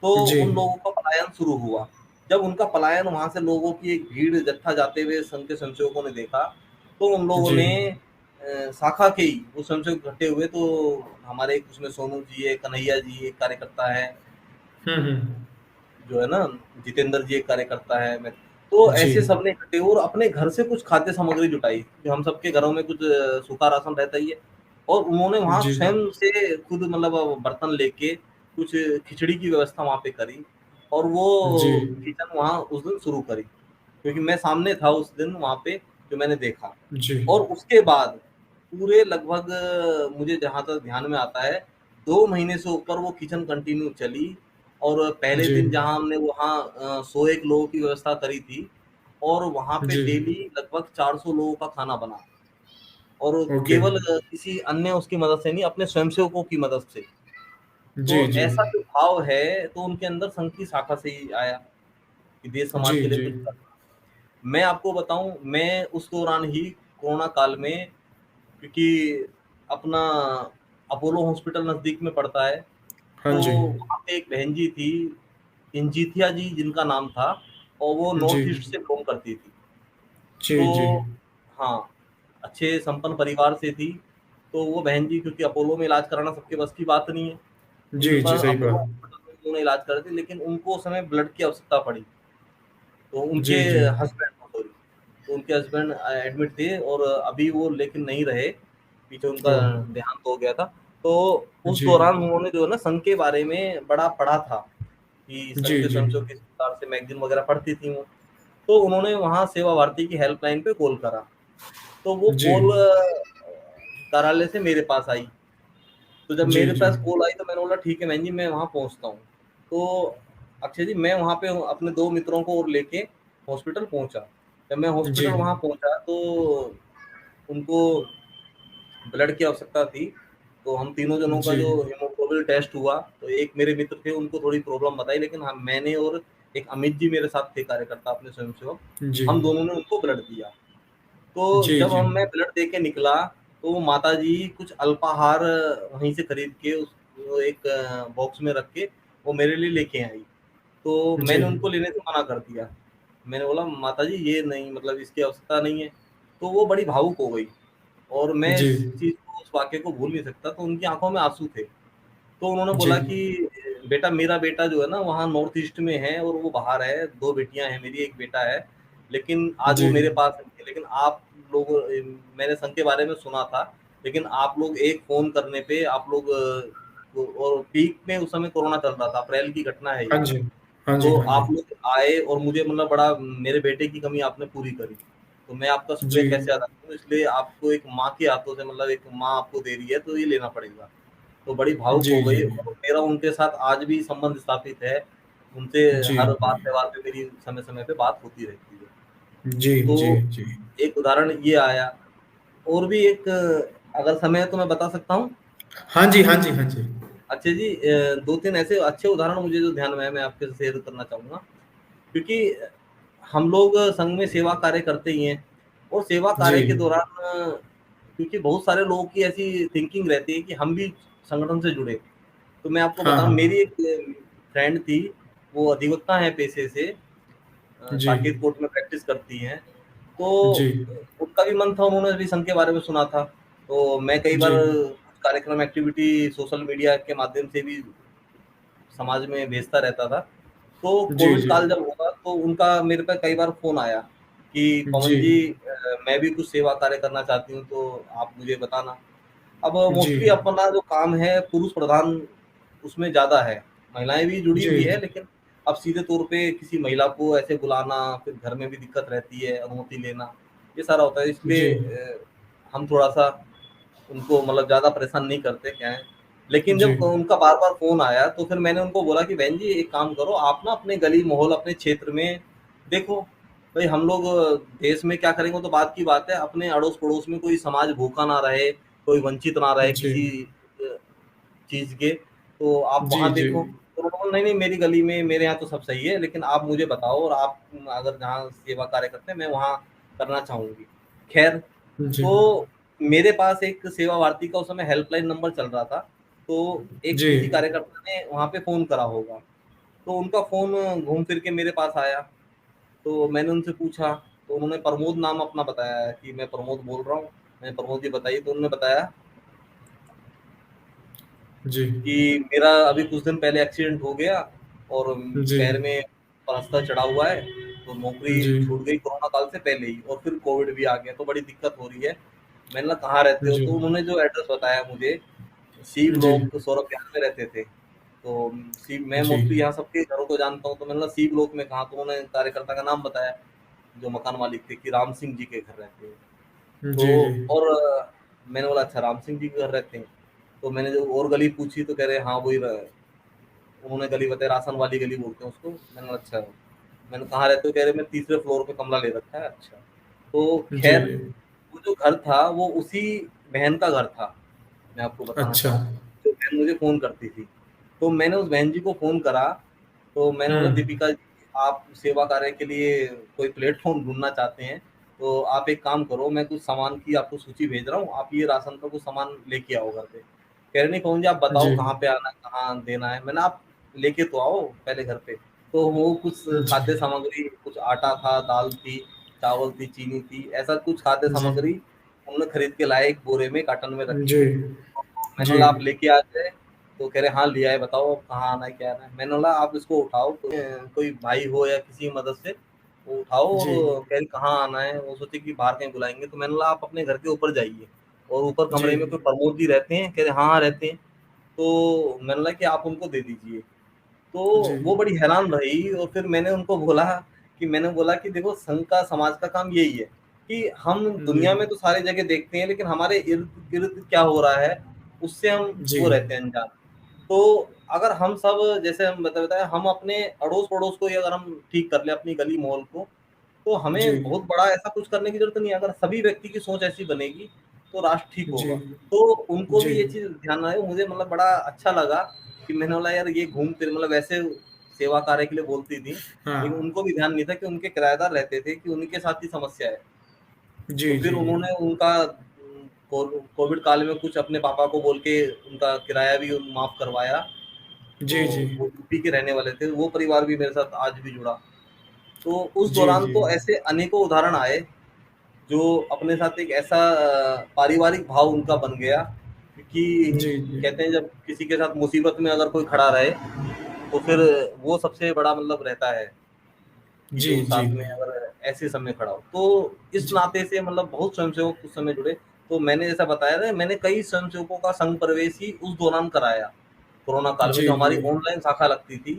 तो जी। उन लोगों का पलायन शुरू हुआ। जब उनका पलायन, वहाँ से लोगों की एक भीड़ जत्था जाते हुए संघ के स्वयंसेवकों ने देखा, तो उन लोगों जी। ने शाखा के ही वो स्वयंसेवक इकट्ठे हुए, तो हमारे एक उसमें सोनू जी है, कन्हैया जी एक कार्यकर्ता है, हुँ, हुँ। जो है ना, जितेंद्र जी एक कार्यकर्ता है, मैं, तो जी। ऐसे सबने इकट्ठे हुए और अपने घर से कुछ खाद्य सामग्री जुटाई, क्योंकि हम सबके घरों में कुछ सूखा राशन रहता ही है। और उन्होंने वहाँ जी। स्वयं से खुद मतलब बर्तन लेके कुछ खिचड़ी की व्यवस्था वहाँ पे करी, और जी। वो किचन वहाँ उस दिन शुरू करी, क्योंकि मैं सामने था उस दिन वहाँ पे, जो मैंने देखा। जी। और उसके बाद पूरे लगभग मुझे जहाँ तक ध्यान में आता है, 2 महीने से ऊपर वो किचन कंटिन्यू चली। और पहले जी। दिन जहाँ हमने वहाँ 101 लोगों की व्यवस्था करी थी, और वहाँ पे जी। डेली लगभग 400 लोगों का खाना बना, और ओके। केवल किसी अन्य उसकी मदद से नहीं, अपने स्वयंसेवकों की मदद से। जी, तो जी। ऐसा जो भाव है, तो उनके अंदर संघ की शाखा से ही आया कि देश जी, समाज के लिए जी। कुछ करना। मैं आपको बताऊँ, मैं उस दौरान ही कोरोना काल में, क्योंकि अपना अपोलो हॉस्पिटल नज़दीक में पड़ता है, हाँ तो जी। वहाँ पे एक बहन जी थी, इंजीथिया जी जिनका नाम था, और वो जी। नॉर्थ ईस्ट से बिलॉन्ग करती थी। जी, जी। तो हाँ, अच्छे संपन्न परिवार से थी। तो वो बहन जी, क्योंकि अपोलो में इलाज कराना सबके बस की बात नहीं है, उनके जी, जी, पास सही अपोलो बात। हॉस्पिटल में उन्होंने इलाज करा थी, लेकिन उनको उस समय ब्लड की आवश्यकता पड़ी। तो उनके जी, जी। हस्बैंड को, सॉरी, तो उनके हस्बैंड एडमिट थे, और अभी वो लेकिन नहीं रहे, पीछे उनका ओह! देहांत हो गया था। तो उस जी। दौरान उन्होंने जो है ना संघ के बारे में बड़ा पढ़ा था, कि संघ जी, के जी। स्वयंसेवक किस प्रकार से मैगज़ीन वगैरह पढ़ती थी वो। तो उन्होंने वहाँ सेवा भारती की हेल्पलाइन पे कॉल करा। तो वो जी। कॉल कार्यालय से मेरे पास आई। तो जब जी, मेरे जी। पास कॉल आई, तो मैंने बोला ठीक है बहन जी, मैं वहाँ पहुँचता हूँ। तो अक्षय जी, मैं वहाँ पे अपने 2 मित्रों को और लेके हॉस्पिटल पहुँचा। जब मैं जी। हॉस्पिटल वहाँ पहुँचा, तो उनको ब्लड की आवश्यकता थी। तो हम तीनों जनों का जी। जो हीमोग्लोबिन टेस्ट हुआ, तो एक मेरे मित्र थे, उनको थोड़ी प्रॉब्लम बताई, लेकिन हम, मैंने और एक अमित जी मेरे साथ थे कार्यकर्ता अपने स्वयंसेवक, जी। हम दोनों ने उनको ब्लड दिया। तो जी, जब जी। मैं ब्लड दे के निकला, तो वो माताजी कुछ अल्पाहार वहीं से खरीद के उस वो एक बॉक्स में रख के वो मेरे लिए लेके आई। तो जी। मैंने उनको लेने से मना कर दिया। मैंने बोला माताजी ये नहीं, मतलब इसकी आवश्यकता नहीं है। तो वो बड़ी भावुक हो गई, और मैं जी। इस चीज़ को, उस वाक़ये को भूल नहीं सकता। तो उनकी आँखों में आँसू थे। तो उन्होंने जी। बोला कि बेटा, मेरा बेटा जो है ना वहाँ नॉर्थ ईस्ट में है, और वो बाहर है, 2 बेटियाँ हैं मेरी, 1 बेटा है। लेकिन आज जी। वो मेरे पास नहीं है, लेकिन आप लोग, मैंने संघ के बारे में सुना था, लेकिन आप लोग एक फ़ोन करने पे आप लोग और पीक में उस समय कोरोना चल रहा था, अप्रैल की घटना है हाँ ये। जी। हाँ जी, तो हाँ जी। आप लोग आए और मुझे मतलब बड़ा, मेरे बेटे की कमी आपने पूरी करी। तो मैं आपका जी। शुक्रिया कैसे अदा करूँ, इसलिए आपको एक माँ के हाथों से, मतलब एक माँ आपको दे रही है, तो ये लेना पड़ेगा। तो बड़ी भावुक जी, हो जी। गई, और मेरा उनके साथ आज भी संबंध स्थापित है। उनसे जी। हर बात त्योहार पे मेरी समय-समय पे बात होती रहती है। जी, जी, तो जी। एक उदाहरण ये आया, और भी एक, अगर समय है तो मैं बता सकता हूँ? हाँ जी, हाँ जी, हाँ जी। अच्छा जी, 2-3 ऐसे अच्छे उदाहरण मुझे जो ध्यान में है, मैं आपके साथ शेयर करना चाहूँगा। क्योंकि हम लोग संघ में सेवा कार्य करते ही हैं, और सेवा जी। कार्य के दौरान क्योंकि बहुत सारे लोगों की ऐसी थिंकिंग रहती है कि हम भी संगठन से जुड़े। तो मैं आपको हाँ, बताऊँ, मेरी हाँ। एक फ्रेंड थी, वो अधिवक्ता हैं पेशे से, जी। साकेत कोर्ट में प्रैक्टिस करती हैं। तो जी। उनका भी मन था, उन्होंने भी संघ के बारे में सुना था। तो मैं कई बार जी। कुछ कार्यक्रम एक्टिविटी सोशल मीडिया के माध्यम से भी समाज में भेजता रहता था। तो जी कोविड जी काल जब हुआ तो उनका मेरे पे कई बार फ़ोन आया कि जी पवन जी मैं भी कुछ सेवा कार्य करना चाहती हूँ तो आप मुझे बताना। अब जी मोस्टली अपना जो काम है पुरुष प्रधान उसमें ज़्यादा है, महिलाएँ भी जुड़ी जी हुई है लेकिन अब सीधे तौर पे किसी महिला को ऐसे बुलाना, फिर घर में भी दिक्कत रहती है, अनुमति लेना, ये सारा होता है जी इसलिए हम थोड़ा-सा उनको मतलब ज़्यादा परेशान नहीं करते क्या है। लेकिन जी जब उनका बार-बार फ़ोन आया तो फिर मैंने उनको बोला कि बहन जी एक काम करो आप ना अपने गली मोहल्ल अपने क्षेत्र में देखो, भई हम लोग देश में क्या करेंगे वो तो बात की बात है, अपने अड़ोस-पड़ोस में कोई समाज भूखा ना रहे, कोई वंचित ना रहे जी किसी अ, चीज़ के, तो आप जी वहाँ जी देखो। तो उन्होंने बोला नहीं, नहीं मेरी गली में मेरे यहाँ तो सब सही है लेकिन आप मुझे बताओ और आप अगर जहाँ सेवा कार्य करते हैं मैं वहाँ करना चाहूँगी। ख़ैर जी तो मेरे पास एक सेवा भारती का उस समय हेल्पलाइन नंबर चल रहा था, तो एक जी किसी कार्यकर्ता ने वहाँ पे फ़ोन करा होगा, तो उनका फ़ोन घूम फिर के मेरे पास आया, तो मैंने उनसे पूछा, तो उन्होंने प्रमोद नाम अपना बताया कि मैं प्रमोद बोल रहा हूँ। मैंने प्रमोद जी बताइए, तो उन्होंने बताया जी कि मेरा अभी कुछ दिन पहले एक्सीडेंट हो गया और जी पैर में पलस्तर चढ़ा हुआ है, तो नौकरी जी छूट गई कोरोना काल से पहले ही और फिर कोविड भी आ गया, तो बड़ी दिक्कत हो रही है। मैंने कहा कहाँ रहते हो? जी तो उन्होंने जो एड्रेस बताया मुझे, सी जी ब्लॉक सौरभ विहार में रहते थे। तो सी मैं जी मोस्टली यहाँ सबके घरों को जानता हूँ, तो मैंने कहा सी ब्लॉक में कहाँ? तो उन्होंने कार्यकर्ता का नाम बताया, जो मकान मालिक थे कि राम सिंह जी के घर रहते हैं। जी जी तो और मैंने बोला अच्छा राम सिंह जी के घर रहते हैं। तो मैंने जब और गली पूछी तो कह रहे हाँ वही उन्होंने गली बताई, राशन वाली गली बोलते हैं उसको। मैंने बोला अच्छा। मैंने कहाँ रहते हो? कह रहे मैं तीसरे फ्लोर पे कमरा ले रखा है। अच्छा। तो जी खैर वो जो घर था वो उसी बहन का घर था, मैं आपको बताना अच्छा चाहूँ, जो बहन मुझे फ़ोन करती थी। तो मैंने उस बहन जी को फ़ोन करा, तो मैंने बोला हम्म दीपिका जी आप सेवा कार्य के लिए कोई प्लेटफ़ॉर्म ढूँढना चाहते हैं, तो आप एक काम करो मैं कुछ सामान की आपको सूची भेज रहा हूँ, आप ये राशन का कुछ सामान लेके आओ घर पे। कह रहे नहीं पवन जी आप बताओ जी कहाँ पे आना है, कहाँ देना है? मैंने आप लेके तो आओ पहले घर पे। तो वो कुछ जी खाद्य सामग्री, कुछ आटा था, दाल थी, चावल थी, चीनी थी, ऐसा कुछ खाद्य जी सामग्री उन्होंने खरीद के लाए, एक बोरे में कार्टन में रखी। जी मैंने जी बोला आप लेके आ गए? तो कह रहे हाँ लिया है, बताओ अब कहाँ आना है, क्या आना है? मैंने बोला आप इसको उठाओ, कोई भाई हो या किसी की मदद से वो उठाओ जी और कह रही कहाँ आना है? वो सोचे कि बाहर कहीं बुलाएँगे, तो मैंने बोला आप अपने घर के ऊपर जाइए और ऊपर जी कमरे में कोई प्रमोद जी रहते हैं? कह रहे हाँ, हाँ रहते हैं। तो मैंने बोला कि आप उनको दे दीजिए। तो जी वो बड़ी हैरान रही और फिर मैंने बोला कि देखो संघ का समाज का काम यही है कि हम जी दुनिया में तो सारी जगह देखते हैं लेकिन हमारे इर्द-गिर्द क्या हो रहा है उससे हम जी वो रहते हैं अनजान। तो अगर हम सब जैसे हम बताया हम अपने अड़ोस-पड़ोस को ही अगर हम ठीक कर लें अपनी गली मोहल्ल को, तो जी हमें बहुत बड़ा ऐसा कुछ करने की ज़रूरत नहीं है। अगर सभी व्यक्ति की सोच ऐसी बनेगी, तो राष्ट्र ठीक जी होगा। तो उनको जी भी ये चीज़ ध्यान आए, मुझे मतलब बड़ा अच्छा लगा कि मैंने बोला यार ये घूम फिर मतलब वैसे सेवा कार्य के लिए बोलती थी, लेकिन हाँ उनको भी ध्यान नहीं था कि उनके किराएदार रहते थे कि उनके साथ ही समस्या है। तो जी फिर जी उन्होंने उनका कोविड काल में कुछ अपने पापा को बोल के उनका किराया भी माफ़ करवाया। तो जी जी वो यूपी के रहने वाले थे, वो परिवार भी मेरे साथ आज भी जुड़ा। तो उस जी दौरान जी तो ऐसे अनेकों उदाहरण आए, जो अपने साथ एक ऐसा पारिवारिक भाव उनका बन गया क्योंकि जी जी कहते हैं जब किसी के साथ मुसीबत में अगर कोई खड़ा रहे, तो फिर वो सबसे बड़ा मतलब रहता है कि जी जो जी साथ में अगर ऐसे समय खड़ा हो। तो इस जी नाते से मतलब बहुत स्वयंसेवक उस समय जुड़े। तो मैंने जैसा बताया था मैंने कई स्वयंसेवकों का संघ प्रवेश ही उस दौरान कराया। कोरोना काल में जी जो जी हमारी ऑनलाइन शाखा लगती थी,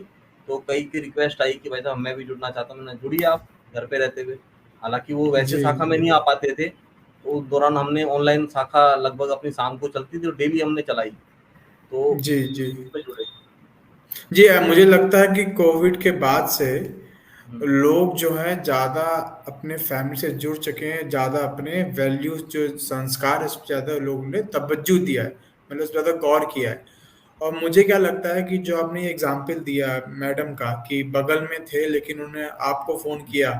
तो कई की रिक्वेस्ट आई कि भाई साहब मैं भी जुड़ना चाहता हूँ। मैंने जुड़िए आप घर पे रहते हुए। हालाँकि वो वैसे जी शाखा में नहीं आ पाते थे। तो उस दौरान हमने ऑनलाइन शाखा लगभग अपनी शाम को चलती थी और डेली हमने चलाई। तो जी जी उसमें जुड़े। जी मुझे लगता है कि कोविड के बाद से हुँ, लोग जो हैं ज़्यादा अपने फैमिली से जुड़ चुके हैं, ज़्यादा अपने वैल्यूज़ जो संस्कार है, उस पे ज़्यादा लोगों ने तवज्जो दिया है, मतलब उस पे ज़्यादा गौर किया है। और मुझे क्या लगता है कि जो आपने एग्ज़ाम्पल दिया मैडम का कि बगल में थे लेकिन उन्होंने आपको फ़ोन किया,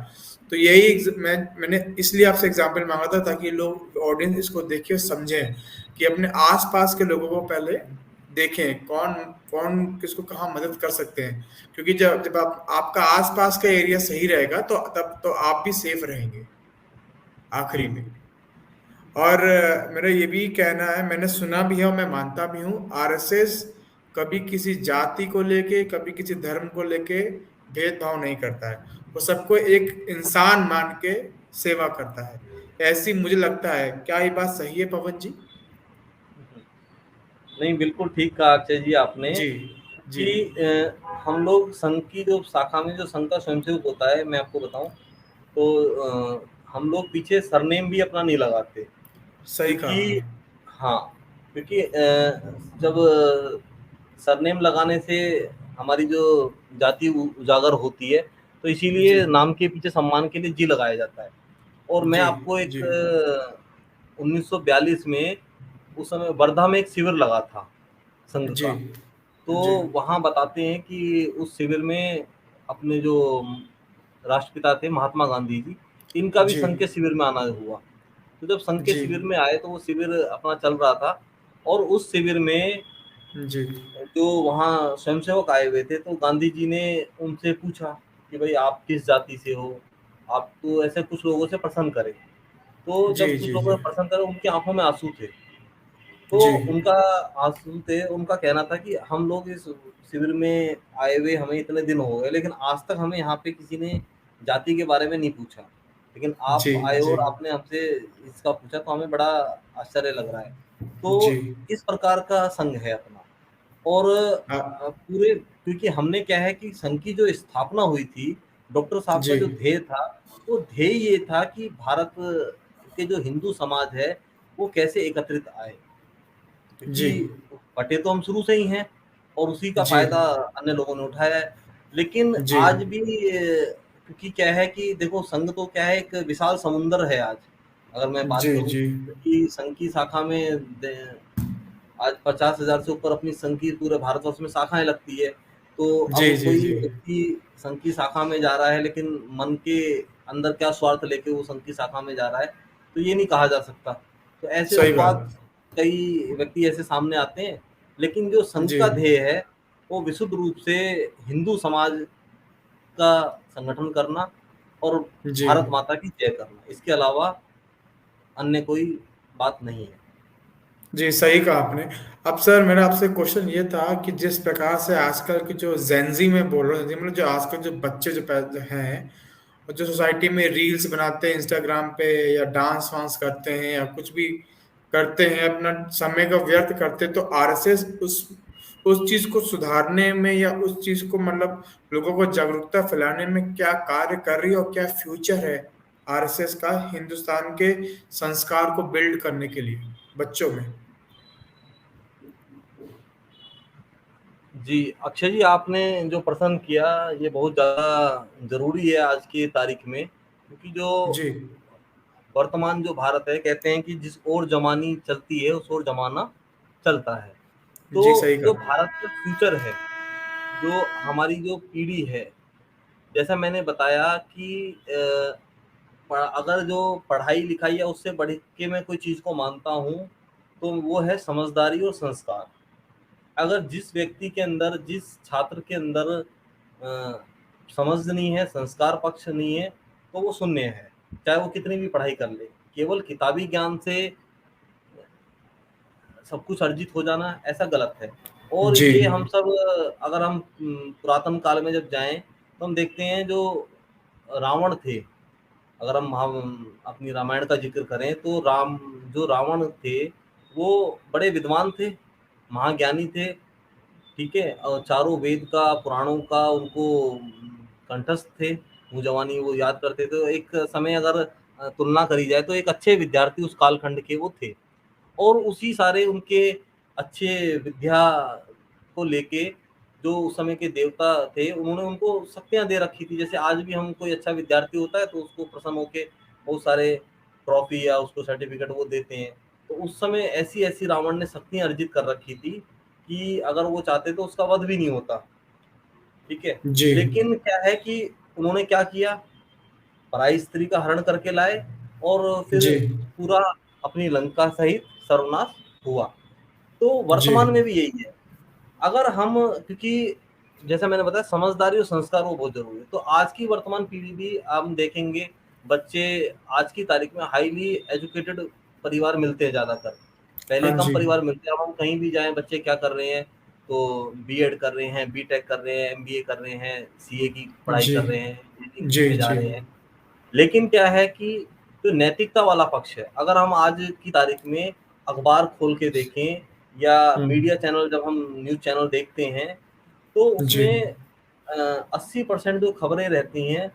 तो यही मैंने इसलिए आपसे एग्ज़ाम्पल माँगा था ताकि लोग ऑडियंस इसको देखे और समझें कि अपने आस-पास के लोगों को पहले देखें, कौन कौन किसको कहाँ मदद कर सकते हैं। क्योंकि जब जब आपका आस-पास का एरिया सही रहेगा तो तब तो आप भी सेफ रहेंगे, आखिरी जी। में। और मेरा ये भी कहना है, मैंने सुना भी है और मैं मानता भी हूँ, आरएसएस कभी किसी जाति को लेके, कभी किसी धर्म को लेके भेदभाव नहीं करता है। वो सबको एक इंसान मान के सेवा करता है, ऐसी मुझे लगता है। क्या ये बात सही है पवन जी? नहीं, बिल्कुल ठीक कहा अक्षय जी आपने जी जी कि हम लोग संघ की जो शाखा में जो संघ का स्वयंसेवक होता है, मैं आपको बताऊं तो हम लोग पीछे सरनेम भी अपना नहीं लगाते, सही कहा क्योंकि आपने। हाँ, क्योंकि जब सरनेम लगाने से हमारी जो जाति उजागर होती है, तो जी इसीलिए नाम के पीछे सम्मान के लिए जी लगाया जाता है। और मैं जी आपको एक जी 1942 में उस समय वर्धा में एक शिविर लगा था संघ जी का। तो जी वहाँ बताते हैं कि उस शिविर में अपने जो राष्ट्रपिता थे महात्मा गांधी जी, इनका भी जी संघ के शिविर में आना हुआ। तो जब संघ के जी शिविर में आए तो वो शिविर अपना चल रहा था, और उस शिविर में जी जो वहाँ स्वयंसेवक आए हुए थे, तो गांधी जी ने उनसे पूछा कि भाई आप किस जाति से हो, आप तो ऐसे कुछ लोगों से प्रश्न करें। तो जी जब कुछ जी लोगों जी ने प्रश्न करा, उनकी आंखों में आंसू थे। तो जी उनका आंसू थे, उनका कहना था कि हम लोग इस शिविर में आए हुए हमें इतने दिन हो गए, लेकिन आज तक हमें यहाँ पे किसी ने जाति के बारे में नहीं पूछा, लेकिन जी आप आए जी और आपने हमसे इसका पूछा, तो हमें बड़ा आश्चर्य लग रहा है। जी तो इस प्रकार का संघ है अपना। और आ- पूरे, क्योंकि हमने क्या है कि संघ की जो स्थापना हुई थी, डॉक्टर साहब का जी जो ध्येय था, वो ध्येय ये था कि भारत के जो हिंदू समाज है, वो कैसे एकत्रित आए, जी क्योंकि बटे तो हम शुरू से ही हैं, और उसी का जी फ़ायदा अन्य लोगों ने उठाया है। लेकिन जी आज भी क्योंकि क्या है कि देखो, संघ तो क्या है, एक विशाल समुंदर है आज, अगर मैं बात जी करूँ, जी क्योंकि संघ की शाखा में आज 50,000 से ऊपर अपनी संघ की पूरे भारतवर्ष में शाखाएँ लगती है। तो जी अब जी कोई जी व्यक्ति संघ की शाखा में जा रहा है, लेकिन मन के अंदर क्या स्वार्थ लेके वो संघ की शाखा में जा रहा है, तो ये नहीं कहा जा सकता। तो ऐसे सही अपवाद बात। कई व्यक्ति ऐसे सामने आते हैं, लेकिन जो संघ जी का ध्येय है, वो विशुद्ध रूप से हिंदू समाज का संगठन करना और जी भारत माता की जय करना। इसके अलावा अन्य कोई बात नहीं है। जी सही कहा आपने। अब सर मेरा आपसे क्वेश्चन ये था कि जिस प्रकार से आजकल की जो जेंजी में बोल रहे हैं, मतलब जो आजकल जो बच्चे जो हैं, और जो सोसाइटी में रील्स बनाते हैं इंस्टाग्राम पे, या डांस वांस करते हैं, या कुछ भी करते हैं, अपना समय का व्यर्थ करते हैं, तो आरएसएस उस चीज को सुधारने में, या उस चीज को मतलब लोगों को जागरूकता फैलाने में क्या कार्य कर रही है, और क्या फ्यूचर है आरएसएस का हिंदुस्तान के संस्कार को बिल्ड करने के लिए बच्चों में? जी, अक्षय जी, आपने जो प्रश्न किया, ये बहुत ज़्यादा ज़रूरी है आज की तारीख में, क्योंकि जो जी वर्तमान जो भारत है, कहते हैं कि जिस ओर ज़मानी चलती है, उस ओर ज़माना चलता है। जी तो सही जो कहा। भारत का फ्यूचर है, जो हमारी जो पीढ़ी है, जैसा मैंने बताया कि अगर जो पढ़ाई-लिखाई है, उससे बढ़ के मैं कोई चीज़ को मानता हूँ, तो वो है समझदारी और संस्कार। अगर जिस व्यक्ति के अंदर, जिस छात्र के अंदर समझ नहीं है, संस्कार पक्ष नहीं है, तो वो शून्य है, चाहे वो कितनी भी पढ़ाई कर ले। केवल किताबी ज्ञान से सब कुछ अर्जित हो जाना, ऐसा गलत है। और जी ये हम सब, अगर हम पुरातन काल में जब जाएँ, तो हम देखते हैं जो रावण थे, अगर हम अपनी रामायण का ज़िक्र करें, तो जो रावण थे, वो बड़े विद्वान थे, महाज्ञानी थे। ठीक है? और चारों वेद का, पुराणों का उनको कंठस्थ थे, मुँह ज़बानी वो याद करते थे। तो एक समय अगर तुलना करी जाए, तो एक अच्छे विद्यार्थी उस कालखंड के वो थे। और उसी सारे उनके अच्छे विद्या को लेके, जो उस समय के देवता थे, उन्होंने उनको शक्तियाँ दे रखी थी। जैसे आज भी हम, कोई अच्छा विद्यार्थी होता है, तो उसको प्रसन्न होके बहुत सारे ट्रॉफ़ी या उसको सर्टिफ़िकेट वो देते हैं। तो उस समय ऐसी-ऐसी रावण ने शक्तियाँ अर्जित कर रखी थी, कि अगर वो चाहते तो उसका वध भी नहीं होता। ठीक है? जी लेकिन क्या है कि उन्होंने क्या किया, पराई स्त्री का हरण करके लाए, और फिर जी पूरा अपनी लंका सहित सर्वनाश हुआ। तो जी वर्तमान में भी यही है। अगर हम, क्योंकि जैसा मैंने बताया, समझदारी और संस्कार वो बहुत ज़रूरी है। तो आज की वर्तमान पीढ़ी भी हम देखेंगे, बच्चे आज की तारीख में हाईली एजुकेटेड परिवार मिलते हैं ज़्यादातर। पहले हाँ कम जी। परिवार मिलते हैं, अब हम कहीं भी जाएँ बच्चे क्या कर रहे हैं, तो बीएड कर रहे हैं, बीटेक कर रहे हैं, एमबीए कर रहे हैं, सीए की पढ़ाई जी। कर रहे हैं, इंजीनियरिंग जी, में जा जी। रहे हैं। लेकिन क्या है कि जो नैतिकता वाला पक्ष है, अगर हम आज की तारीख में अखबार खोल के देखें या हुँ। मीडिया चैनल जब हम न्यूज़ चैनल देखते हैं, तो जी। उसमें 80% जो खबरें रहती हैं,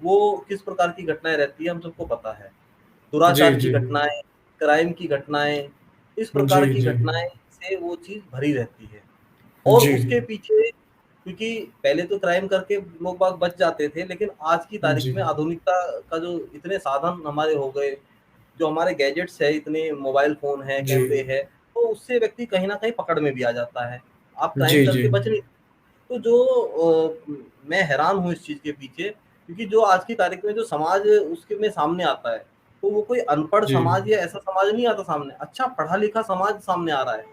वो किस प्रकार की घटनाएँ रहती हैं, हम सबको पता है। जी, दुराचार की जी। घटनाएँ, क्राइम की घटनाएँ, इस जी, प्रकार की जी। घटनाएँ से वो चीज़ भरी रहती है। और जी। उसके पीछे, क्योंकि पहले तो क्राइम करके लोग बाग बच जाते थे, लेकिन आज की तारीख जी। में आधुनिकता का जो इतने साधन हमारे हो गए, जो हमारे गैजेट्स है, इतने मोबाइल फ़ोन है, जी। कैमरे है, तो उससे व्यक्ति कहीं न कहीं पकड़ में भी आ जाता है। आप क्राइम जी, जी। करके बच नहीं। तो जो मैं हैरान हूँ इस चीज़ के पीछे, क्योंकि जो आज की तारीख में जो समाज उसके में सामने आता है, तो वो कोई अनपढ़ जी। समाज या ऐसा समाज नहीं आता सामने, अच्छा पढ़ा-लिखा समाज सामने आ रहा है।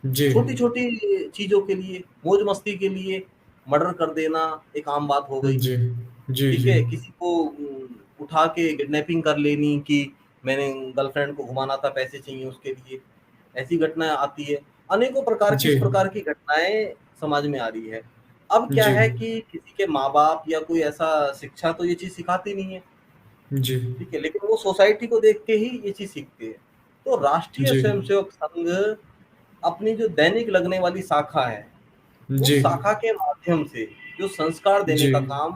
जी। छोटी-छोटी चीज़ों के लिए, मौज-मस्ती के लिए मर्डर कर देना एक आम बात हो गई, जी। जी, ठीक जी। है? किसी को उठा के किडनैपिंग कर लेनी कि मैंने गर्लफ्रेंड को घुमाना था, पैसे चाहिए उसके लिए, ऐसी घटनाएँ आती है। अनेकों प्रकार की जी। इस प्रकार की घटनाएँ समाज में आ रही है। अब क्या जी। है कि किसी के माँ-बाप या कोई ऐसा शिक्षा तो ये चीज़ सिखाती नहीं है, जी। ठीक है? लेकिन वो सोसाइटी को देख के ही ये चीज़ सीखते हैं। तो राष्ट्रीय जी। स्वयंसेवक संघ अपनी जो दैनिक लगने वाली शाखा है, जी। उस शाखा के माध्यम से जो संस्कार देने जी। का काम,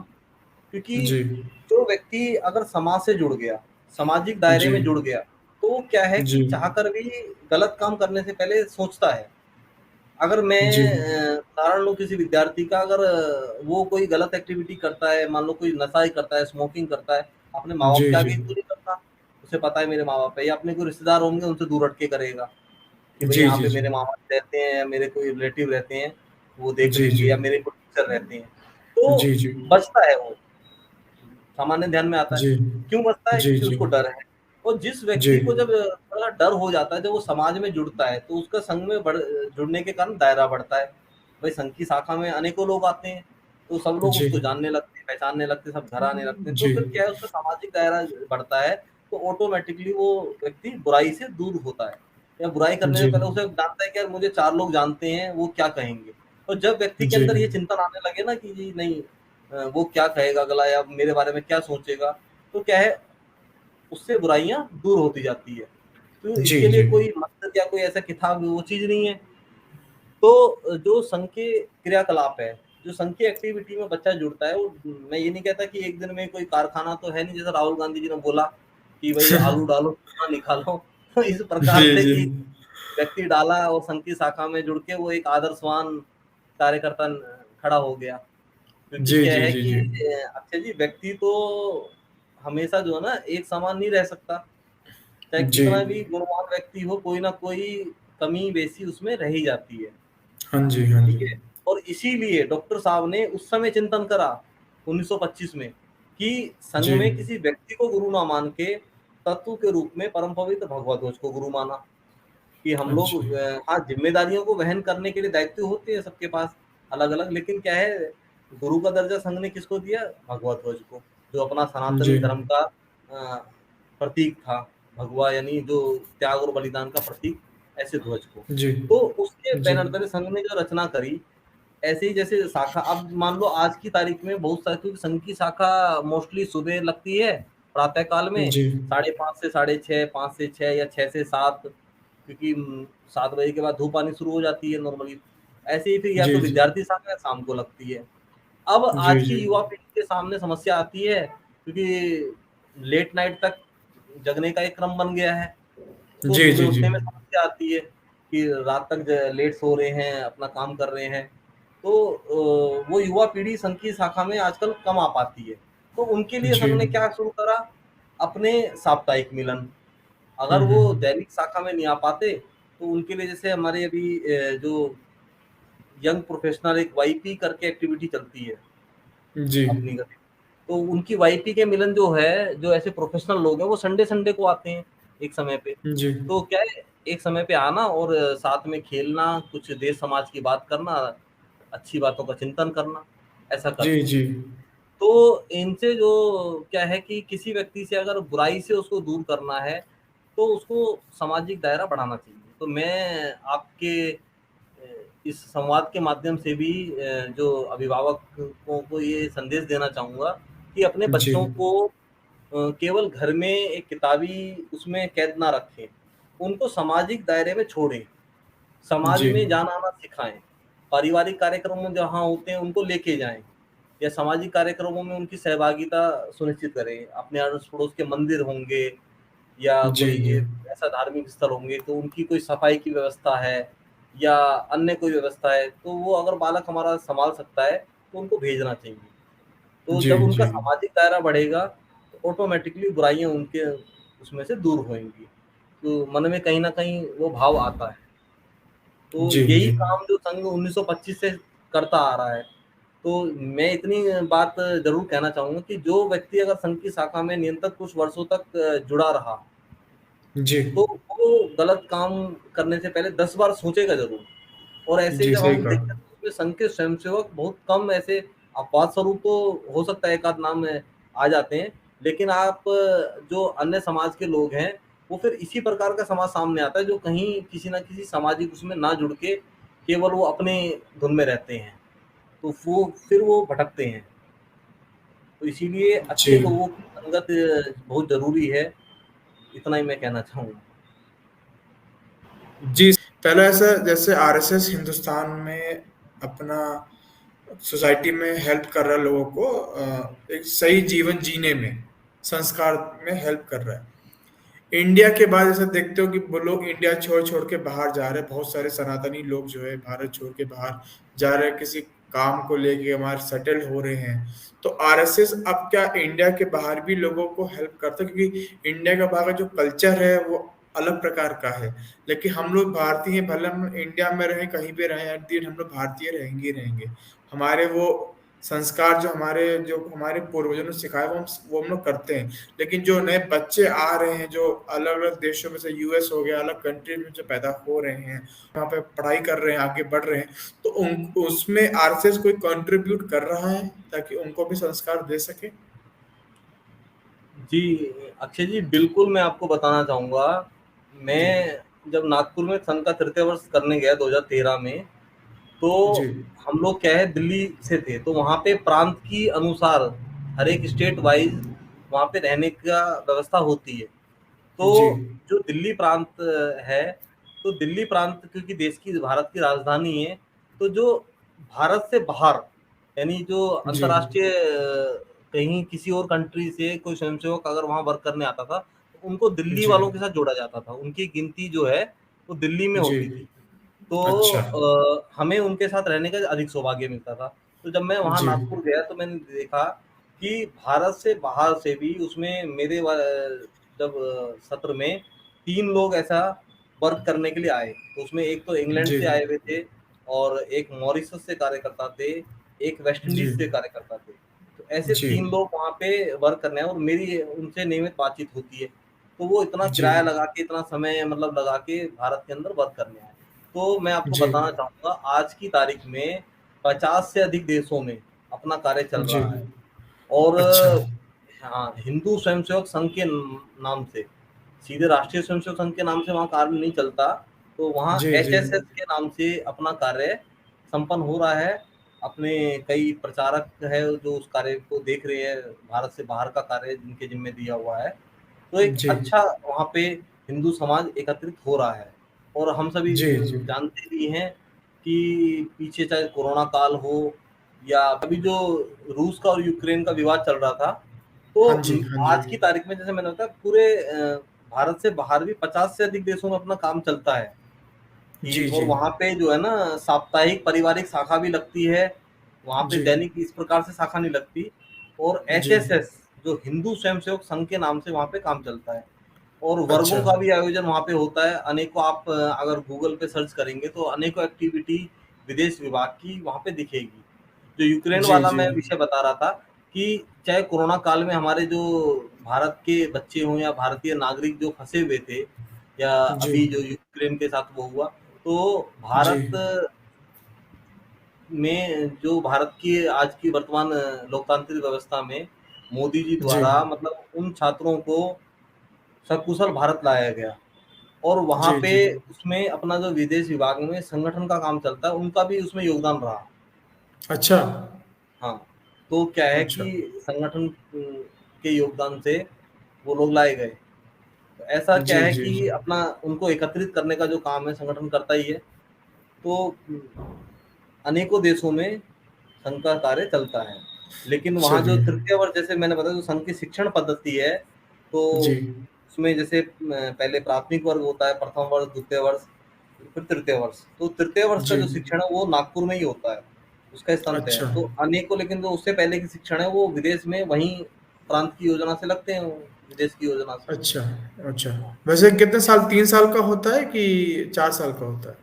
क्योंकि जी। जो व्यक्ति अगर समाज से जुड़ गया, सामाजिक दायरे जी। में जुड़ गया, तो वो क्या है कि जी। चाहकर भी गलत काम करने से पहले सोचता है। अगर मैं जी। उदाहरण लूँ किसी विद्यार्थी का, अगर वो कोई गलत एक्टिविटी करता है, मान लो कोई नशा ही करता है, स्मोकिंग करता है, अपने माँ-बाप जी। के जी। आगे ही तो नहीं करता। उसे पता है मेरे माँ-बाप है, या अपने कोई रिश्तेदार होंगे उनसे दूर हट के करेगा, कि भई जी, यहाँ जी, पे जी। मेरे मामा रहते हैं या मेरे कोई रिलेटिव रहते हैं, वो देख जी, लेंगे जी। या मेरे कोई टीचर रहते हैं। तो जी, जी। बचता है वो। सामान्य ध्यान में आता है। जी। क्यों बचता है? जी, क्योंकि जी। उसको डर है। और जिस जी। व्यक्ति को जब थोड़ा डर हो जाता है, जब वो समाज में जुड़ता है, तो उसका संघ में जुड़ने के कारण दायरा बढ़ता है। भाई संघ की शाखा में अनेकों लोग आते हैं, तो सब लोग जी। उसको जानने लगते हैं, पहचानने लगते हैं, सब घर आने लगते हैं। तो जी। फिर क्या है, उसका सामाजिक दायरा बढ़ता है, तो ऑटोमैटिकली वो व्यक्ति बुराई से दूर होता है। या बुराई करने से जी। पहले उसे जानता है कि यार मुझे 4 लोग जानते हैं, वो क्या कहेंगे? और जब व्यक्ति के जी। अंदर ये चिंतन आने लगे ना कि जी नहीं, वो क्या कहेगा अगला या मेरे बारे में क्या सोचेगा, तो क्या है, उससे बुराइयाँ दूर होती जाती है। तो जी, इसके लिए जी। कोई मकसद या कोई ऐसा किताब वो चीज़ नहीं है। तो जो संघ के क्रियाकलाप है, जो संघ की एक्टिविटी में बच्चा जुड़ता है, वो मैं ये नहीं कहता कि एक दिन में कोई कारखाना तो है नहीं, जैसे राहुल गांधी जी ने बोला कि भई आलू डालो, धुआँ निकालो। तो इस प्रकार जी, से जी। कि व्यक्ति डाला और संघ की शाखा में जुड़ के वो एक आदर्शवान कार्यकर्ता खड़ा हो गया। क्योंकि जी, क्या जी, है जी, कि जी। अक्षय जी, व्यक्ति तो हमेशा जो है ना एक समान नहीं रह सकता। चाहे जी। कितना भी गुणवान व्यक्ति हो, कोई ना कोई कमी-बेसी उसमें रह ही जाती है। हाँ जी, हाँ ठीक जी। है? और इसीलिए डॉक्टर साहब ने उस समय चिंतन करा 1925 में कि संघ जी। में किसी व्यक्ति को गुरु ना मान के तत्व के रूप में परम पवित्र भगवत ध्वज को गुरु माना। कि हम लोग अच्छा। हाँ, ज़िम्मेदारियों को वहन करने के लिए दायित्व होते हैं सबके पास अलग-अलग, लेकिन क्या है, गुरु का दर्जा संघ ने किसको दिया? भगवत ध्वज को, जो अपना जी। सनातनी धर्म का प्रतीक था। भगवा यानी जो त्याग और बलिदान का प्रतीक, ऐसे ध्वज को। जी। तो उसके जी। बैनर तले संघ ने जो रचना करी, ऐसे ही जैसे शाखा, अब मान लो आज की तारीख में बहुत सारी, क्योंकि संघ की शाखा मोस्टली सुबह लगती है, प्रातः काल में जी। 5:30 से 6:30, 5 से 6 या 6 से 7, क्योंकि 7 बजे के बाद धूप आनी शुरू हो जाती है नॉर्मली। ऐसे ही फिर या जी, तो जी। विद्यार्थी शाखा शाम को लगती है। अब जी, आज की जी। युवा पीढ़ी के सामने समस्या आती है, क्योंकि लेट नाइट तक जगने का एक क्रम बन गया है। तो जी, सुबह जी, जी। उठने में समस्या आती है कि रात तक लेट सो रहे हैं, अपना काम कर रहे हैं। तो वो युवा पीढ़ी संघ की शाखा में आजकल कम आ पाती है। तो उनके लिए जी। संघ ने क्या शुरू करा? अपने साप्ताहिक मिलन। हुँ, अगर वो हुँ। दैनिक शाखा में नहीं आ पाते, तो उनके लिए जैसे हमारे अभी जो यंग प्रोफेशनल एक वाईपी करके एक्टिविटी चलती है जी। अपनी गति। तो उनकी वाईपी के मिलन जो है, जो ऐसे प्रोफेशनल लोग हैं, वो संडे-संडे को आते हैं एक समय पे। जी। तो क्या है, एक समय पे आना और साथ में खेलना, कुछ देश समाज की बात करना, अच्छी बातों का चिंतन करना, ऐसा जी, करते हैं। जी। तो इनसे जो क्या है कि किसी व्यक्ति से अगर बुराई से उसको दूर करना है, तो उसको सामाजिक दायरा बढ़ाना चाहिए। तो मैं आपके इस संवाद के माध्यम से भी जो अभिभावकों को ये संदेश देना चाहूँगा कि अपने जी बच्चों को केवल घर में एक किताबी उसमें कैद ना रखें, उनको सामाजिक दायरे में छोड़ें, समाज जी में जाना-आना सिखाएँ, पारिवारिक कार्यक्रम में जहाँ होते हैं उनको लेके जाएँ या सामाजिक कार्यक्रमों में उनकी सहभागिता सुनिश्चित करें। अपने अड़ोस-पड़ोस के मंदिर होंगे या जी कोई जी ऐसा धार्मिक स्थल होंगे तो उनकी कोई सफाई की व्यवस्था है या अन्य कोई व्यवस्था है, तो वो अगर बालक हमारा सँभाल सकता है, तो उनको भेजना चाहिए। तो जी जब उनका जी सामाजिक दायरा बढ़ेगा, तो ऑटोमैटिकली बुराइयाँ उनके उसमें से दूर होएँगी। तो मन में कहीं न कहीं वो भाव आता है। तो जी यही जी काम जो संघ 1925 से करता आ रहा है। तो मैं इतनी बात ज़रूर कहना चाहूँगा कि जो व्यक्ति अगर संघ की शाखा में निरंतर कुछ वर्षों तक जुड़ा रहा, जी तो वो गलत काम करने से पहले 10 बार सोचेगा ज़रूर। और ऐसे जी जब सही हम देखते कहा। हैं तो उसमें संघ के स्वयंसेवक बहुत कम ऐसे अपवाद स्वरूप तो हो सकता है एक आध नाम आ जाते हैं, लेकिन आप जो अन्य समाज के लोग हैं, वो फिर इसी प्रकार का समाज सामने आता है जो कहीं किसी न किसी सामाजिक उसमें ना जुड़ के केवल वो अपने धुन में रहते हैं। तो वो फिर वो भटकते हैं। तो इसीलिए जी अच्छे लोगों की संगत बहुत ज़रूरी है, इतना ही मैं कहना चाहूँगा। जी, पहले ऐसा जैसे आरएसएस हिंदुस्तान में अपना सोसाइटी में हेल्प कर रहा है लोगों को एक सही जीवन जीने में, संस्कार में हेल्प कर रहा है। इंडिया के बाद ऐसा देखते हो कि वो लोग इंडिया छोड़-छोड़ के बाहर जा रहे हैं, बहुत सारे सनातनी लोग जो है भारत छोड़ के बाहर जा रहे हैं, किसी काम को लेके हमारे सेटल हो रहे हैं। तो आरएसएस अब क्या इंडिया के बाहर भी लोगों को हेल्प करता है क्योंकि इंडिया का बाहर का जो कल्चर है वो अलग प्रकार का है। लेकिन हम लोग भारतीय हैं, भले हम इंडिया में रहें, कहीं भी रहें, एट द एंड हम लोग भारतीय रहेंगे ही रहेंगे। हमारे वो संस्कार जो हमारे पूर्वजों ने सिखाया वो हम लोग करते हैं। लेकिन जो नए बच्चे आ रहे हैं, जो अलग-अलग देशों में से यूएस हो गया, अलग कंट्री में जो पैदा हो रहे हैं, वहाँ पे पढ़ाई कर रहे हैं, आगे बढ़ रहे हैं, तो उन उसमें आरएसएस कोई कंट्रीब्यूट कर रहा है ताकि उनको भी संस्कार दे सके? जी, अक्षय जी, बिल्कुल मैं आपको बताना चाहूँगा, जी, मैं जब नागपुर में संघ का तृतीय वर्ष करने गया 2013 में, तो जी, हम लोग क्या है दिल्ली से थे, तो वहाँ पे प्रांत की अनुसार हर एक स्टेट वाइज़ वहाँ पे रहने का व्यवस्था होती है। जी, तो जो दिल्ली प्रांत है, तो दिल्ली प्रांत क्योंकि देश की भारत की राजधानी है, तो जो भारत से बाहर यानी जो जी, अंतर्राष्ट्रीय कहीं किसी और कंट्री से कोई स्वयंसेवक अगर वहाँ वर्क करने आता था, तो उनको दिल्ली जी, वालों के साथ जोड़ा जाता था। उनकी गिनती जो है, वो दिल्ली में जी, होती थी। तो अच्छा, हमें उनके साथ रहने का अधिक सौभाग्य मिलता था। तो जब मैं वहाँ जी, नागपुर गया तो मैंने देखा कि भारत से बाहर से भी उसमें मेरे जब सत्र में 3 लोग ऐसा वर्क करने के लिए आए। तो उसमें एक तो इंग्लैंड जी, से आए हुए थे और एक मॉरिशस से कार्यकर्ता थे, एक वेस्ट जी, इंडीज़ से कार्यकर्ता थे। तो ऐसे जी, 3 लोग वहाँ पे वर्क करने आए और मेरी उनसे नियमित बातचीत होती है। तो वो इतना जी, किराया लगा के, इतना समय मतलब लगा के भारत के अंदर वर्क करने आए। तो मैं आपको जी, बताना चाहूँगा आज की तारीख में 50 से अधिक देशों में अपना कार्य चल जी, रहा है और अच्छा, हाँ, हिंदू स्वयंसेवक संघ के नाम से, सीधे राष्ट्रीय स्वयंसेवक संघ के नाम से वहाँ कार्य नहीं चलता, तो वहाँ जी, जी, एचएसएस के नाम से अपना कार्य संपन्न हो रहा है। अपने कई प्रचारक है जो उस कार्य को देख रहे हैं, भारत से बाहर का कार्य जिनके ज़िम्मे दिया हुआ है। तो एक जी, अच्छा वहाँ पे हिंदू समाज एकत्रित हो रहा है और हम सभी जी, जी, जानते भी हैं कि पीछे चाहे कोरोना काल हो या अभी जो रूस का और यूक्रेन का विवाद चल रहा था, तो हाँ जी, हाँ जी, आज की तारीख में जैसे मैंने बताया पूरे भारत से बाहर भी 50 से अधिक देशों में अपना काम चलता है कि जी, और जी, वहाँ पे जो है ना साप्ताहिक पारिवारिक शाखा भी लगती है, वहाँ पे जी, दैनिक इस प्रकार से शाखा नहीं लगती और जी, एचएसएस जो हिंदू स्वयंसेवक संघ के नाम से वहाँ पे काम चलता है। और वर्गों अच्छा, का भी आयोजन वहाँ पे होता है। अनेकों आप अगर गूगल पे सर्च करेंगे तो अनेकों एक्टिविटी विदेश विभाग की वहाँ पे दिखेगी। जो यूक्रेन जी, वाला जी, मैं विषय बता रहा था कि चाहे कोरोना काल में हमारे जो भारत के बच्चे हों या भारतीय नागरिक जो फँसे हुए थे या जी, अभी जो यूक्रेन के साथ वो हुआ, तो जी, भारत में जो भारत की आज की वर्तमान लोकतांत्रिक व्यवस्था में मोदी जी जी, द्वारा मतलब उन छात्रों को सकुशल भारत लाया गया। और वहाँ जी पे जी उसमें अपना जो विदेश विभाग में संगठन का काम चलता है, उनका भी उसमें योगदान रहा। अच्छा हाँ, तो क्या है अच्छा कि संगठन के योगदान से वो लोग लाए गए। तो ऐसा क्या जी है जी कि जी अपना उनको एकत्रित करने का जो काम है संगठन करता ही है। तो अनेकों देशों में संघ का कार्य चलता है। लेकिन वहाँ जो चलिए तृतीय वर्ष, जैसे मैंने बताया, जो संघ की शिक्षण पद्धति है, तो जी उसमें जैसे पहले प्राथमिक वर्ग होता है, प्रथम वर्ष, द्वितीय वर्ष, फिर तृतीय वर्ष। तो तृतीय वर्ष का जी जो शिक्षण है वो नागपुर में ही होता है, उसका स्तर है। अच्छा तो अनेकों, लेकिन जो उससे पहले की शिक्षण है वो विदेश में वहीं प्रांत की योजना से लगते हैं, वो विदेश की योजना से। अच्छा अच्छा वैसे कितने साल 3 साल का होता है कि 4 साल का होता है?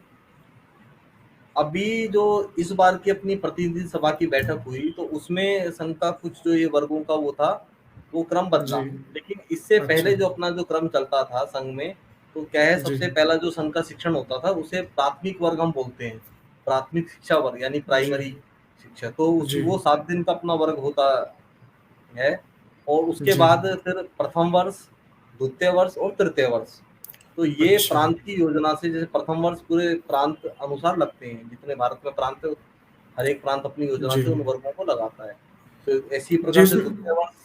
अभी जो इस बार की अपनी प्रतिनिधि सभा की बैठक हुई, तो उसमें संघ का कुछ जो ये वर्गों का वो था, वो क्रम बदला। जी लेकिन इससे अच्छा पहले जो अपना जो क्रम चलता था संघ में, तो क्या है, जी सबसे पहला जो संघ का शिक्षण होता था उसे प्राथमिक वर्ग हम बोलते हैं। प्राथमिक शिक्षा वर्ग यानी जी प्राइमरी शिक्षा, तो उस जी वो 7 दिन का अपना वर्ग होता है। और उसके जी बाद फिर प्रथम वर्ष, द्वितीय वर्ष और तृतीय वर्ष। तो ये अच्छा प्रांत की योजना से, जैसे प्रथम वर्ष पूरे प्रांत अनुसार लगते हैं, जितने भारत में प्रांत है, हर एक प्रांत अपनी योजना जी से उन वर्गों को लगाता है। तो ऐसी जी प्रकार से इसमें द्वितीय वर्ष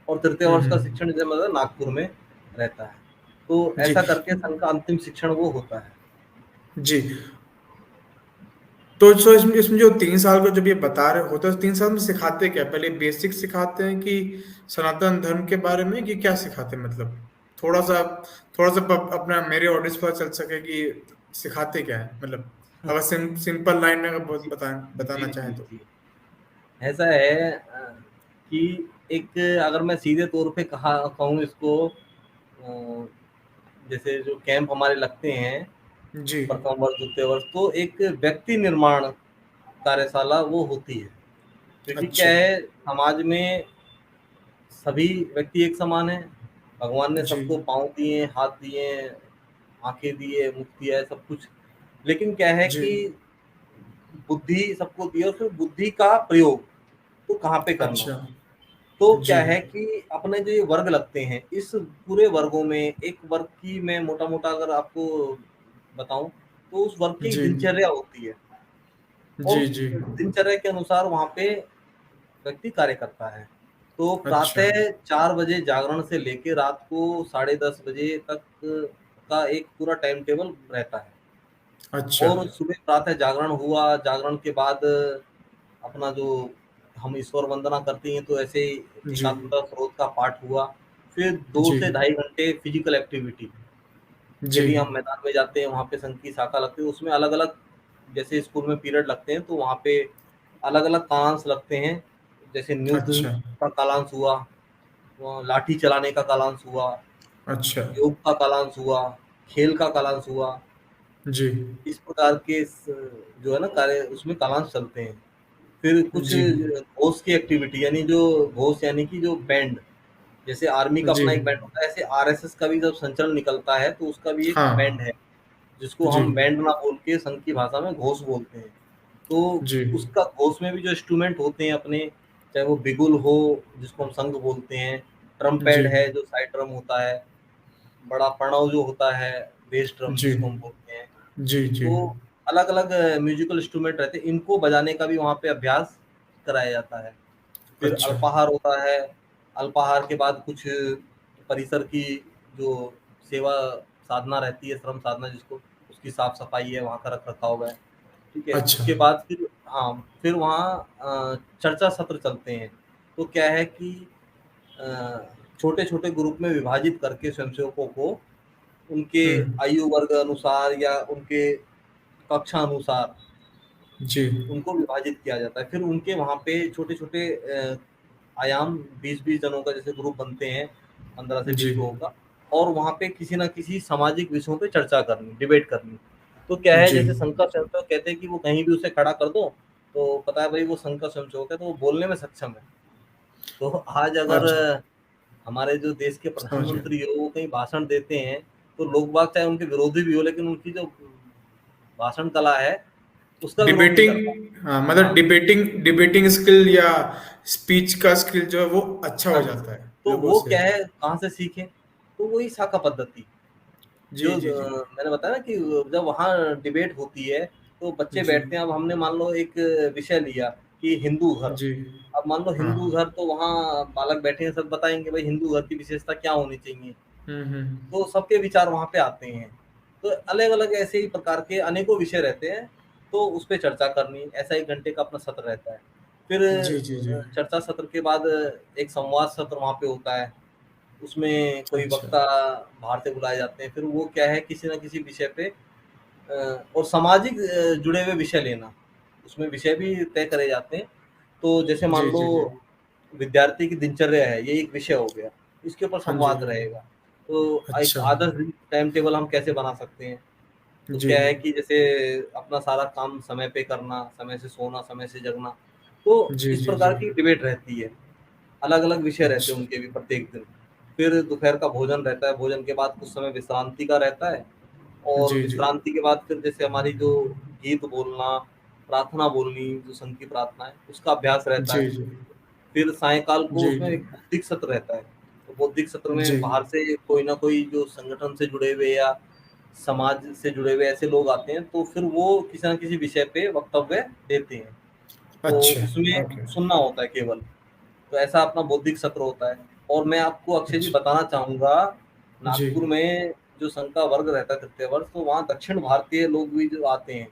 और तृतीय वर्ष का हम्म, शिक्षण, जैसे मतलब नागपुर में रहता है। तो जी ऐसा करके संघ का अंतिम शिक्षण वो होता है। जी तो इसमें इसमें जो 3 साल का जब ये बता रहे होते हैं 3 साल में सिखाते क्या, पहले बेसिक सिखाते हैं कि सनातन धर्म के बारे में, कि क्या सिखाते हैं मतलब? थोड़ा सा थोड़ा सा अपना मेरे ऑडियंस पता चल सके कि सिखाते क्या है मतलब, अगर सिंपल लाइन में अगर जी बताना जी जी चाहें तो। जी। ऐसा है कि एक, अगर मैं सीधे तौर पे कहा कहूँ इसको, जैसे जो कैंप हमारे लगते हैं जी प्रथम वर्ष, द्वितीय वर्ष, तो एक व्यक्ति निर्माण कार्यशाला वो होती है। क्योंकि क्या अच्छा है, समाज में सभी व्यक्ति एक समान है। भगवान ने जी सबको पाँव दिए, हाथ दिए, आंखें दिए, मुख दिया है, सब कुछ। लेकिन क्या है जी कि बुद्धि सबको दी है, और फिर बुद्धि का प्रयोग तो कहाँ पे करना। अच्छा तो जी क्या है कि अपने जो ये वर्ग लगते हैं, इस पूरे वर्गों में एक वर्ग की मैं मोटा मोटा अगर आपको बताऊं, तो उस वर्ग की एक जी दिनचर्या होती है। और जी उस जी दिनचर्या के अनुसार वहाँ पे व्यक्ति कार्य करता है। तो अच्छा प्रातः 4 बजे जागरण से लेके रात को 10:30 बजे तक का एक पूरा टाइम टेबल रहता है। अच्छा और सुबह प्रातः जागरण हुआ, जागरण के बाद अपना जो हम ईश्वर वंदना करते हैं, तो ऐसे ही जी एकात्मता स्रोत का पाठ हुआ। फिर दो जी से ढाई घंटे फिजिकल एक्टिविटी, जी यदि हम मैदान में जाते हैं, वहाँ पे संघ की शाखा लगती है, उसमें अलग अलग, जैसे स्कूल में पीरियड लगते हैं, तो वहाँ पे अलग अलग कालांश लगते हैं। जैसे न्यूज अच्छा का कालांश हुआ, लाठी चलाने का कालांश हुआ, अच्छा योग का कालांश हुआ, खेल का कालांश हुआ। जी इस प्रकार के जो है ना कार्य, उसमें कालांश चलते हैं। फिर कुछ जी घोष की एक्टिविटी, यानी जो घोष यानी कि जो बैंड, जैसे आर्मी का जी अपना एक बैंड होता है, ऐसे आरएसएस का भी जब संचलन निकलता है, तो उसका भी एक बैंड हाँ है, जिसको जी हम बैंड ना बोल के संघ की भाषा में घोष बोलते हैं। तो जी उसका घोष में भी जो इंस्ट्रूमेंट होते हैं अपने, चाहे वो बिगुल हो, जिसको हम शंख बोलते हैं, ड्रम जी पैड है जो साइड ड्रम होता है, बड़ा प्रणव जो होता है, बेस ड्रम जी जिसको हम बोलते हैं। जी जी तो अलग अलग म्यूजिकल इंस्ट्रूमेंट रहते हैं, इनको बजाने का भी वहाँ पे अभ्यास कराया जाता है। फिर अच्छा अल्पाहार होता है। अल्पाहार के बाद कुछ परिसर की जो सेवा साधना रहती है, श्रम साधना जिसको, उसकी साफ सफाई है, वहाँ का रख रखाव है। ठीक है, अच्छा उसके बाद फिर, हाँ, फिर वहाँ चर्चा सत्र चलते हैं। तो क्या है कि छोटे छोटे ग्रुप में विभाजित करके स्वयंसेवकों को उनके हम्म आयु वर्ग अनुसार या उनके कक्षा अनुसार जी उनको विभाजित किया जाता है। फिर उनके वहाँ पे छोटे छोटे आयाम, 20-20 जनों का जैसे ग्रुप बनते हैं, 15 से जी 20 लोगों का। और वहाँ पे किसी ना किसी सामाजिक विषयों पे चर्चा करनी, डिबेट करनी। तो क्या है, जी जैसे संघ का स्वयंसेवक कहते हैं कि वो कहीं भी उसे खड़ा कर दो, तो पता है भाई वो संघ का स्वयंसेवक है, तो वो बोलने में सक्षम है। तो आज अगर अच्छा हमारे जो देश के समझ गया। प्रधानमंत्री हो, वो कहीं भाषण देते हैं, तो लोग बाग चाहे उनके विरोधी भी हो, लेकिन उनकी जो भाषण कला है, उसका विरोध नहीं डिबेटिंग, करता। हाँ मतलब हाँ, डिबेटिंग स्किल या स्पीच का स्किल जो है वो अच्छा हो हाँ जी। जाता है तो लोगों वो से। क्या है, कहाँ से सीखे? तो वही शाखा पद्धति जी, जो जी, जी। मैंने बताया ना कि जब वहाँ डिबेट होती है, तो बच्चे जी। बैठते हैं। अब हमने मान लो एक विषय लिया कि हिंदू घर। जी। अब मान लो हाँ, हिंदू हाँ। घर, तो वहाँ बालक बैठे हैं, सब बताएँगे भाई हिंदू घर की विशेषता क्या होनी चाहिए। हुँ, हुँ। तो सबके विचार वहाँ पे आते हैं। तो अलग-अलग ऐसे ही प्रकार के अनेकों विषय रहते हैं, तो उस पे चर्चा करनी, ऐसा 1 घंटे का अपना सत्र रहता है। फिर जी, जी, जी। चर्चा सत्र के बाद एक संवाद सत्र वहाँ पे होता है। उसमें कोई अच्छा। वक्ता बाहर से बुलाए जाते हैं, फिर वो क्या है किसी न किसी विषय पे और सामाजिक जुड़े हुए विषय लेना, उसमें विषय भी तय करे जाते हैं। तो जैसे मान जी, लो जी, जी। विद्यार्थी की दिनचर्या है, ये एक विषय हो गया, इसके ऊपर हाँ जी, संवाद हाँ जी। रहेगा। तो एक अच्छा। आदर्श दिन टाइम टेबल हम कैसे बना सकते हैं? तो जी। क्या है कि जैसे अपना सारा काम समय पे करना, समय से सोना, समय से जगना, तो जी, इस जी, जी। प्रकार की डिबेट रहती है। अलग-अलग विषय रहते हैं अच्छा। उनके भी प्रत्येक दिन। फिर दोपहर का भोजन रहता है, भोजन के बाद कुछ समय विश्रांति का रहता है और जी, जी। विश्रांति के बाद फिर जैसे हमारी जो गीत बोलना, प्रार्थना बोलनी, जो संघ की प्रार्थना है, उसका अभ्यास रहता जी, है। जी। फिर सायंकाल को जी, उसमें जी। एक बौद्धिक सत्र रहता है। तो बौद्धिक सत्र जी। में बाहर से कोई ना कोई जो संगठन से जुड़े हुए या समाज से जुड़े हुए ऐसे लोग आते हैं, तो फिर वो किसी न किसी विषय पे वक्तव्य देते हैं। तो अच्छा, उसमें ओके। सुनना होता है केवल। तो ऐसा अपना बौद्धिक सत्र होता है। और मैं आपको अक्षय जी अच्छा। बताना चाहूँगा, जी। नागपुर में जो संघ का वर्ग रहता है तृतीय वर्ष, तो वहाँ दक्षिण भारतीय लोग भी जो आते हैं।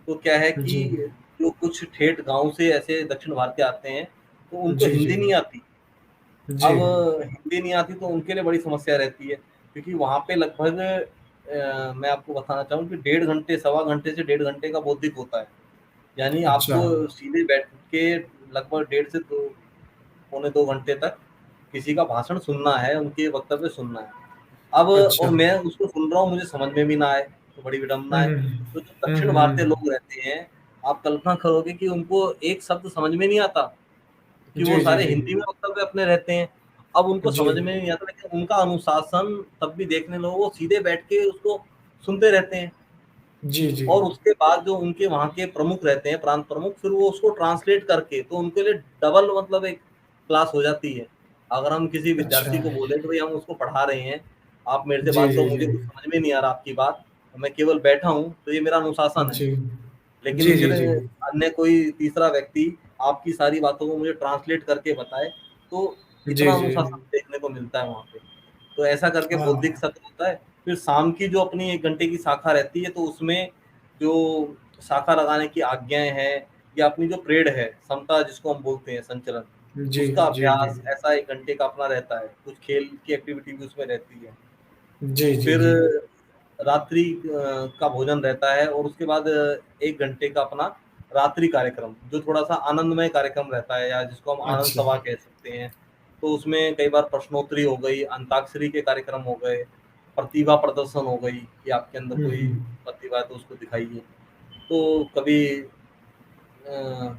तो क्या है जी। कि जो कुछ ठेठ गाँव से ऐसे दक्षिण भारतीय आते हैं, तो उनको जी, जी। हिंदी नहीं आती। जी। अब हिंदी नहीं आती तो उनके लिए बड़ी समस्या रहती है, क्योंकि वहाँ पे लगभग मैं आपको बताना चाहूँ कि डेढ़ घंटे, सवा घंटे से डेढ़ घंटे का बौद्धिक होता है। यानी अच्छा। आपको सीधे बैठ के लगभग डेढ़ से 2 पौने 2 घंटे तक किसी का भाषण सुनना है, उनके वक्तव्य सुनना है। अब अच्छा। और मैं उसको सुन रहा हूँ, मुझे समझ में भी ना आए, तो बड़ी विडंबना हुँ, है। हुँ। तो जो हुँ, दक्षिण हुँ, भारतीय हुँ। लोग रहते हैं, आप कल्पना करोगे कि उनको एक शब्द समझ में नहीं आता, कि वो जी, जी, सारे जी। हिंदी में वक्तव्य अपने रहते हैं। अब उनको जी। समझ में नहीं आता, लेकिन उनका अनुशासन तब भी देखने लो, वो सीधे बैठ के उसको सुनते रहते हैं। जी, जी। और उसके बाद जो उनके वहाँ के प्रमुख रहते हैं, प्रांत प्रमुख, फिर वो उसको ट्रांसलेट करके, तो उनके लिए डबल मतलब एक क्लास हो जाती है। अगर हम किसी अच्छा। विद्यार्थी को बोले कि भई हम उसको पढ़ा रहे हैं, आप मेरे से जी, बात करो, जी, जी। मुझे कुछ समझ में नहीं आ रहा आपकी बात, मैं केवल बैठा हूँ, तो ये मेरा अनुशासन है। जी। लेकिन जी, जी, फिर जी। अन्य कोई तीसरा व्यक्ति आपकी सारी बातों को मुझे ट्रांसलेट करके बताए, तो जी, इतना जी। अनुशासन देखने को मिलता है वहाँ पे। तो ऐसा करके बौद्धिक हाँ। सत्र होता है। फिर शाम की जो अपनी 1 घंटे की शाखा रहती है, तो उसमें जो शाखा लगाने की आज्ञाएँ हैं या अपनी जो परेड है, समता जिसको हम बोलते हैं संचलन, जी, उसका जी, जी। अभ्यास ऐसा 1 घंटे का अपना रहता है। कुछ खेल की एक्टिविटी भी उसमें रहती है। जी, जी, फिर जी। रात्रि का भोजन रहता है और उसके बाद 1 घंटे का अपना रात्रि कार्यक्रम, जो थोड़ा-सा आनंदमय कार्यक्रम रहता है या जिसको हम आनंद अच्छा। सभा कह सकते हैं। तो उसमें कई बार प्रश्नोत्तरी हो गई, अंताक्षरी के कार्यक्रम हो गए, प्रतिभा प्रदर्शन हो गई कि आपके अंदर हुँ, कोई हुँ। प्रतिभा है तो उसको दिखाइए। तो कभी अ,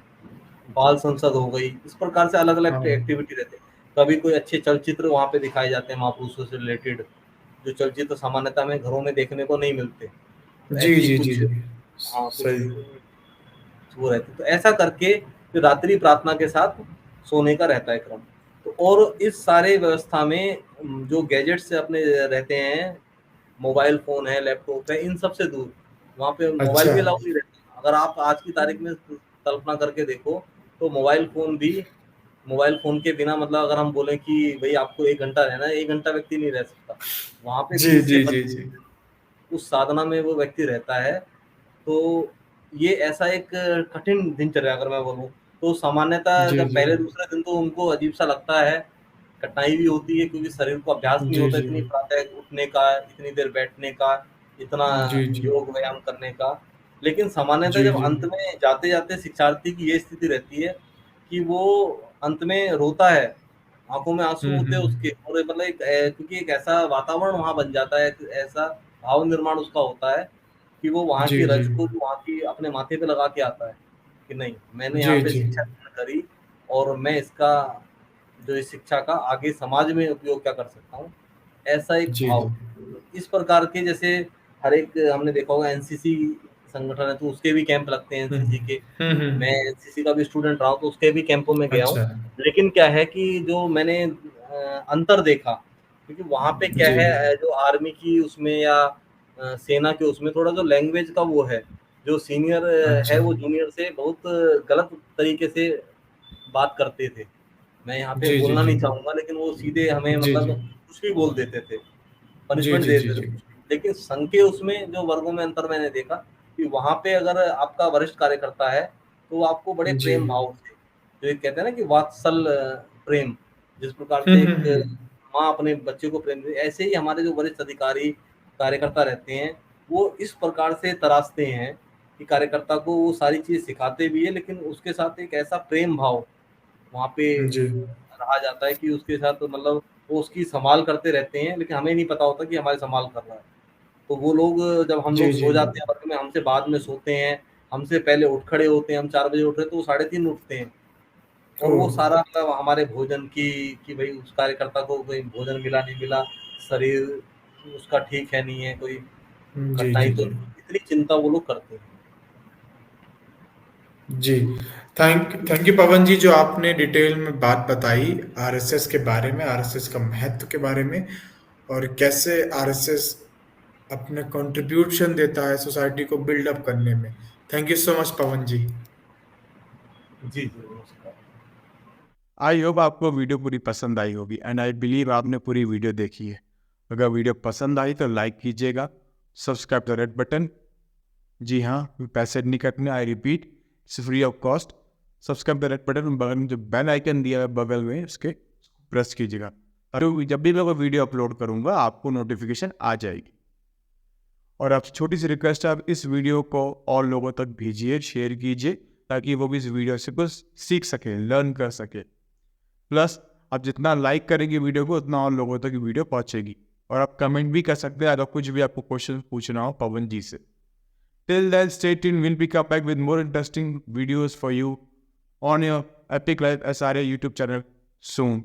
बाल संसद हो गई, इस प्रकार से हाँ। अलग-अलग एक्टिविटी रहते हैं। कभी कोई अच्छे चलचित्र वहाँ पे दिखाए जाते हैं महापुरुषों से रिलेटेड, जो चलचित्र सामान्यतः हमें घरों में देखने को नहीं मिलते। तो जी, ऐसी जी, जी, कुछ जी। हाँ, कुछ सही। वो रहती है। तो ऐसा करके फिर रात्रि प्रार्थना के साथ सोने का रहता है क्रम। तो और इस सारे व्यवस्था में जो गैजेट्स अपने रहते हैं, मोबाइल फ़ोन है, लैपटॉप है, इन सब से दूर। वहाँ पे मोबाइल अच्छा। भी अलाउ नहीं रहता। अगर आप आज की तारीख में कल्पना करके देखो, तो मोबाइल फ़ोन के बिना मतलब अगर हम बोलें कि भई आपको 1 घंटा रहना है, 1 घंटा व्यक्ति नहीं रह सकता। वहाँ पे जी, 20 से जी, जी, 25 जी। उस साधना में वो व्यक्ति रहता है। तो ये ऐसा एक कठिन दिनचर्या अगर मैं बोलूँ, तो सामान्यतः जी, जब जी। पहले दूसरे दिन तो उनको अजीब-सा लगता है, कठिनाई भी होती है क्योंकि शरीर को अभ्यास नहीं जी, होता जी। इतनी प्रातः उठने का, इतनी देर बैठने का, इतना जी, जी। योग व्यायाम करने का। लेकिन सामान्यतः जी, जब जी। अंत में जाते-जाते शिक्षार्थी की ये स्थिति रहती है कि वो अंत में रोता है, आँखों में आँसू हुँ, होते हैं हुँ। उसके और मतलब एक क्योंकि एक ऐसा वातावरण वहाँ बन जाता है, एक ऐसा भाव निर्माण उसका होता है कि वो वहाँ की जी, जी। रज़ को वहाँ की अपने माथे पे लगा के आता है, कि नहीं, मैंने यहाँ जी, पे जी। शिक्षा ग्रहण करी और मैं इसका जो इस शिक्षा का आगे समाज में उपयोग क्या कर सकता हूँ, ऐसा एक जी, जी। भाव। इस प्रकार के जैसे हर एक हमने देखा होगा एनसीसी संगठन है, तो उसके भी कैंप लगते हैं हुँ, एनसीसी के। हुँ, मैं हुँ। एनसीसी का भी स्टूडेंट रहा हूँ, तो उसके भी कैंपों में गया हूँ। अच्छा। लेकिन क्या है कि जो मैंने अंतर देखा क्योंकि वहाँ पे क्या जी है जो आर्मी की उसमें या सेना के उसमें थोड़ा जो लैंग्वेज का वो है, जो सीनियर है अच्छा वो जूनियर से बहुत गलत तरीके से बात करते थे। मैं यहाँ पे जी जी बोलना जी नहीं चाहूँगा, लेकिन वो सीधे हमें जी मतलब जी कुछ भी बोल देते थे, जी पनिशमेंट जी दे जी देते थे जी कुछ भी। लेकिन संघ के उसमें जो वर्गों में अंतर मैंने देखा कि वहाँ पे अगर आपका वरिष्ठ कार्यकर्ता है, तो वो आपको बड़े जी प्रेम भाव से, जो एक कहते हैं ना कि वात्सल प्रेम, जिस प्रकार से एक हम्म। माँ अपने बच्चे को प्रेम देती है, ऐसे ही हमारे जो वरिष्ठ अधिकारी, कार्यकर्ता रहते हैं, वो इस प्रकार से तराशते हैं कि कार्यकर्ता को वो सारी चीज़ सिखाते भी है, लेकिन उसके साथ एक ऐसा प्रेम भाव वहाँ पे जी रहा जाता है कि उसके साथ मतलब वो उसकी संभाल करते रहते हैं, लेकिन हमें नहीं पता होता कि हमारी संभाल कर रहा है। तो वो लोग जब हम जी लोग जी सो जाते हैं वर्ग में, हमसे बाद में सोते हैं, हमसे पहले उठ खड़े होते हैं, हम 4 बजे उठ रहे हैं तो वो साढ़े 3 उठते हैं। और ओ वो सारा मतलब हमारे भोजन की कि भई उस कार्यकर्ता को कोई भोजन मिला नहीं मिला, शरीर उसका ठीक है नहीं है, कोई जी कठिनाई जी तो जी इतनी चिंता वो लोग करते हैं। जी थैंक यू पवन जी, जो आपने डिटेल में बात बताई आरएसएस के बारे में, आरएसएस का महत्व के बारे में, और कैसे आरएसएस अपने कंट्रीब्यूशन देता है सोसाइटी को बिल्ड अप करने में। थैंक यू सो मच पवन जी। जी, जी, नमस्कार। आई होप आपको वीडियो पूरी पसंद आई होगी एंड आई बिलीव आपने पूरी वीडियो देखी है। अगर वीडियो पसंद आई तो लाइक कीजिएगा, सब्सक्राइब द रेड बटन। जी हाँ, पैसे नहीं कटने, I repeat, it's free of cost. Subscribe the red button, बगल में जो बेल आइकन दिया है बगल में उसके प्रेस कीजिएगा, और जब भी मैं कोई वीडियो अपलोड करूँगा आपको नोटिफिकेशन आ जाएगी। और आप छोटी सी रिक्वेस्ट है, आप इस वीडियो को और लोगों तक भेजिए, शेयर कीजिए, ताकि वो भी इस वीडियो से कुछ सीख सके, लर्न कर सके। प्लस आप जितना लाइक करेंगे वीडियो को, उतना और लोगों तक वीडियो पहुंचेगी। और आप कमेंट भी कर सकते हैं अगर कुछ भी आपको क्वेश्चन पूछना हो पवन जी से। Till then stay tuned, will be come back with more interesting videos for you on your Epic Life SRA YouTube channel soon.